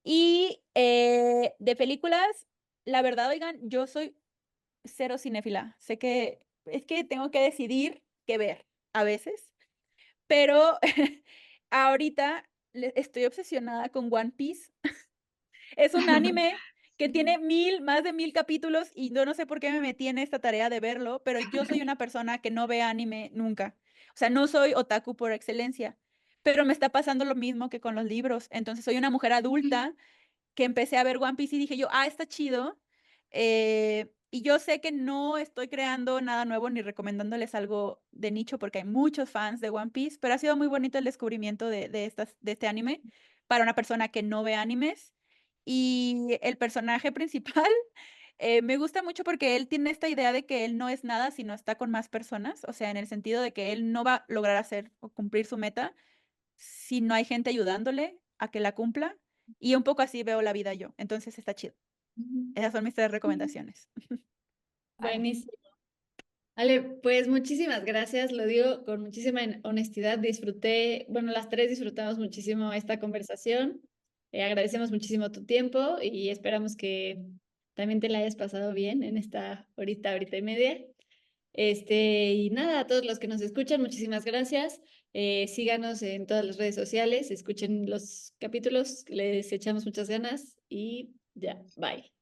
Y de películas, la verdad, oigan, yo soy cero cinéfila. Sé que es que tengo que decidir qué ver a veces. Pero ahorita estoy obsesionada con One Piece. Es un anime que tiene más de 1000 capítulos y yo no sé por qué me metí en esta tarea de verlo, pero yo soy una persona que no ve anime nunca. O sea, no soy otaku por excelencia, pero me está pasando lo mismo que con los libros. Entonces soy una mujer adulta que empecé a ver One Piece y dije yo, está chido. Y yo sé que no estoy creando nada nuevo ni recomendándoles algo de nicho porque hay muchos fans de One Piece, pero ha sido muy bonito el descubrimiento de este anime para una persona que no ve animes. Y el personaje principal me gusta mucho porque él tiene esta idea de que él no es nada si no está con más personas, o sea, en el sentido de que él no va a lograr hacer o cumplir su meta si no hay gente ayudándole a que la cumpla. Y un poco así veo la vida yo. Entonces está chido. Esas son mis 3 recomendaciones. Ay, Buenísimo. Ale, pues muchísimas gracias, lo digo con muchísima honestidad, disfruté, bueno, las tres disfrutamos muchísimo esta conversación, agradecemos muchísimo tu tiempo y esperamos que también te la hayas pasado bien en esta horita y media. Y nada, a todos los que nos escuchan, muchísimas gracias. Síganos en todas las redes sociales, escuchen los capítulos, les echamos muchas ganas y ya, bye.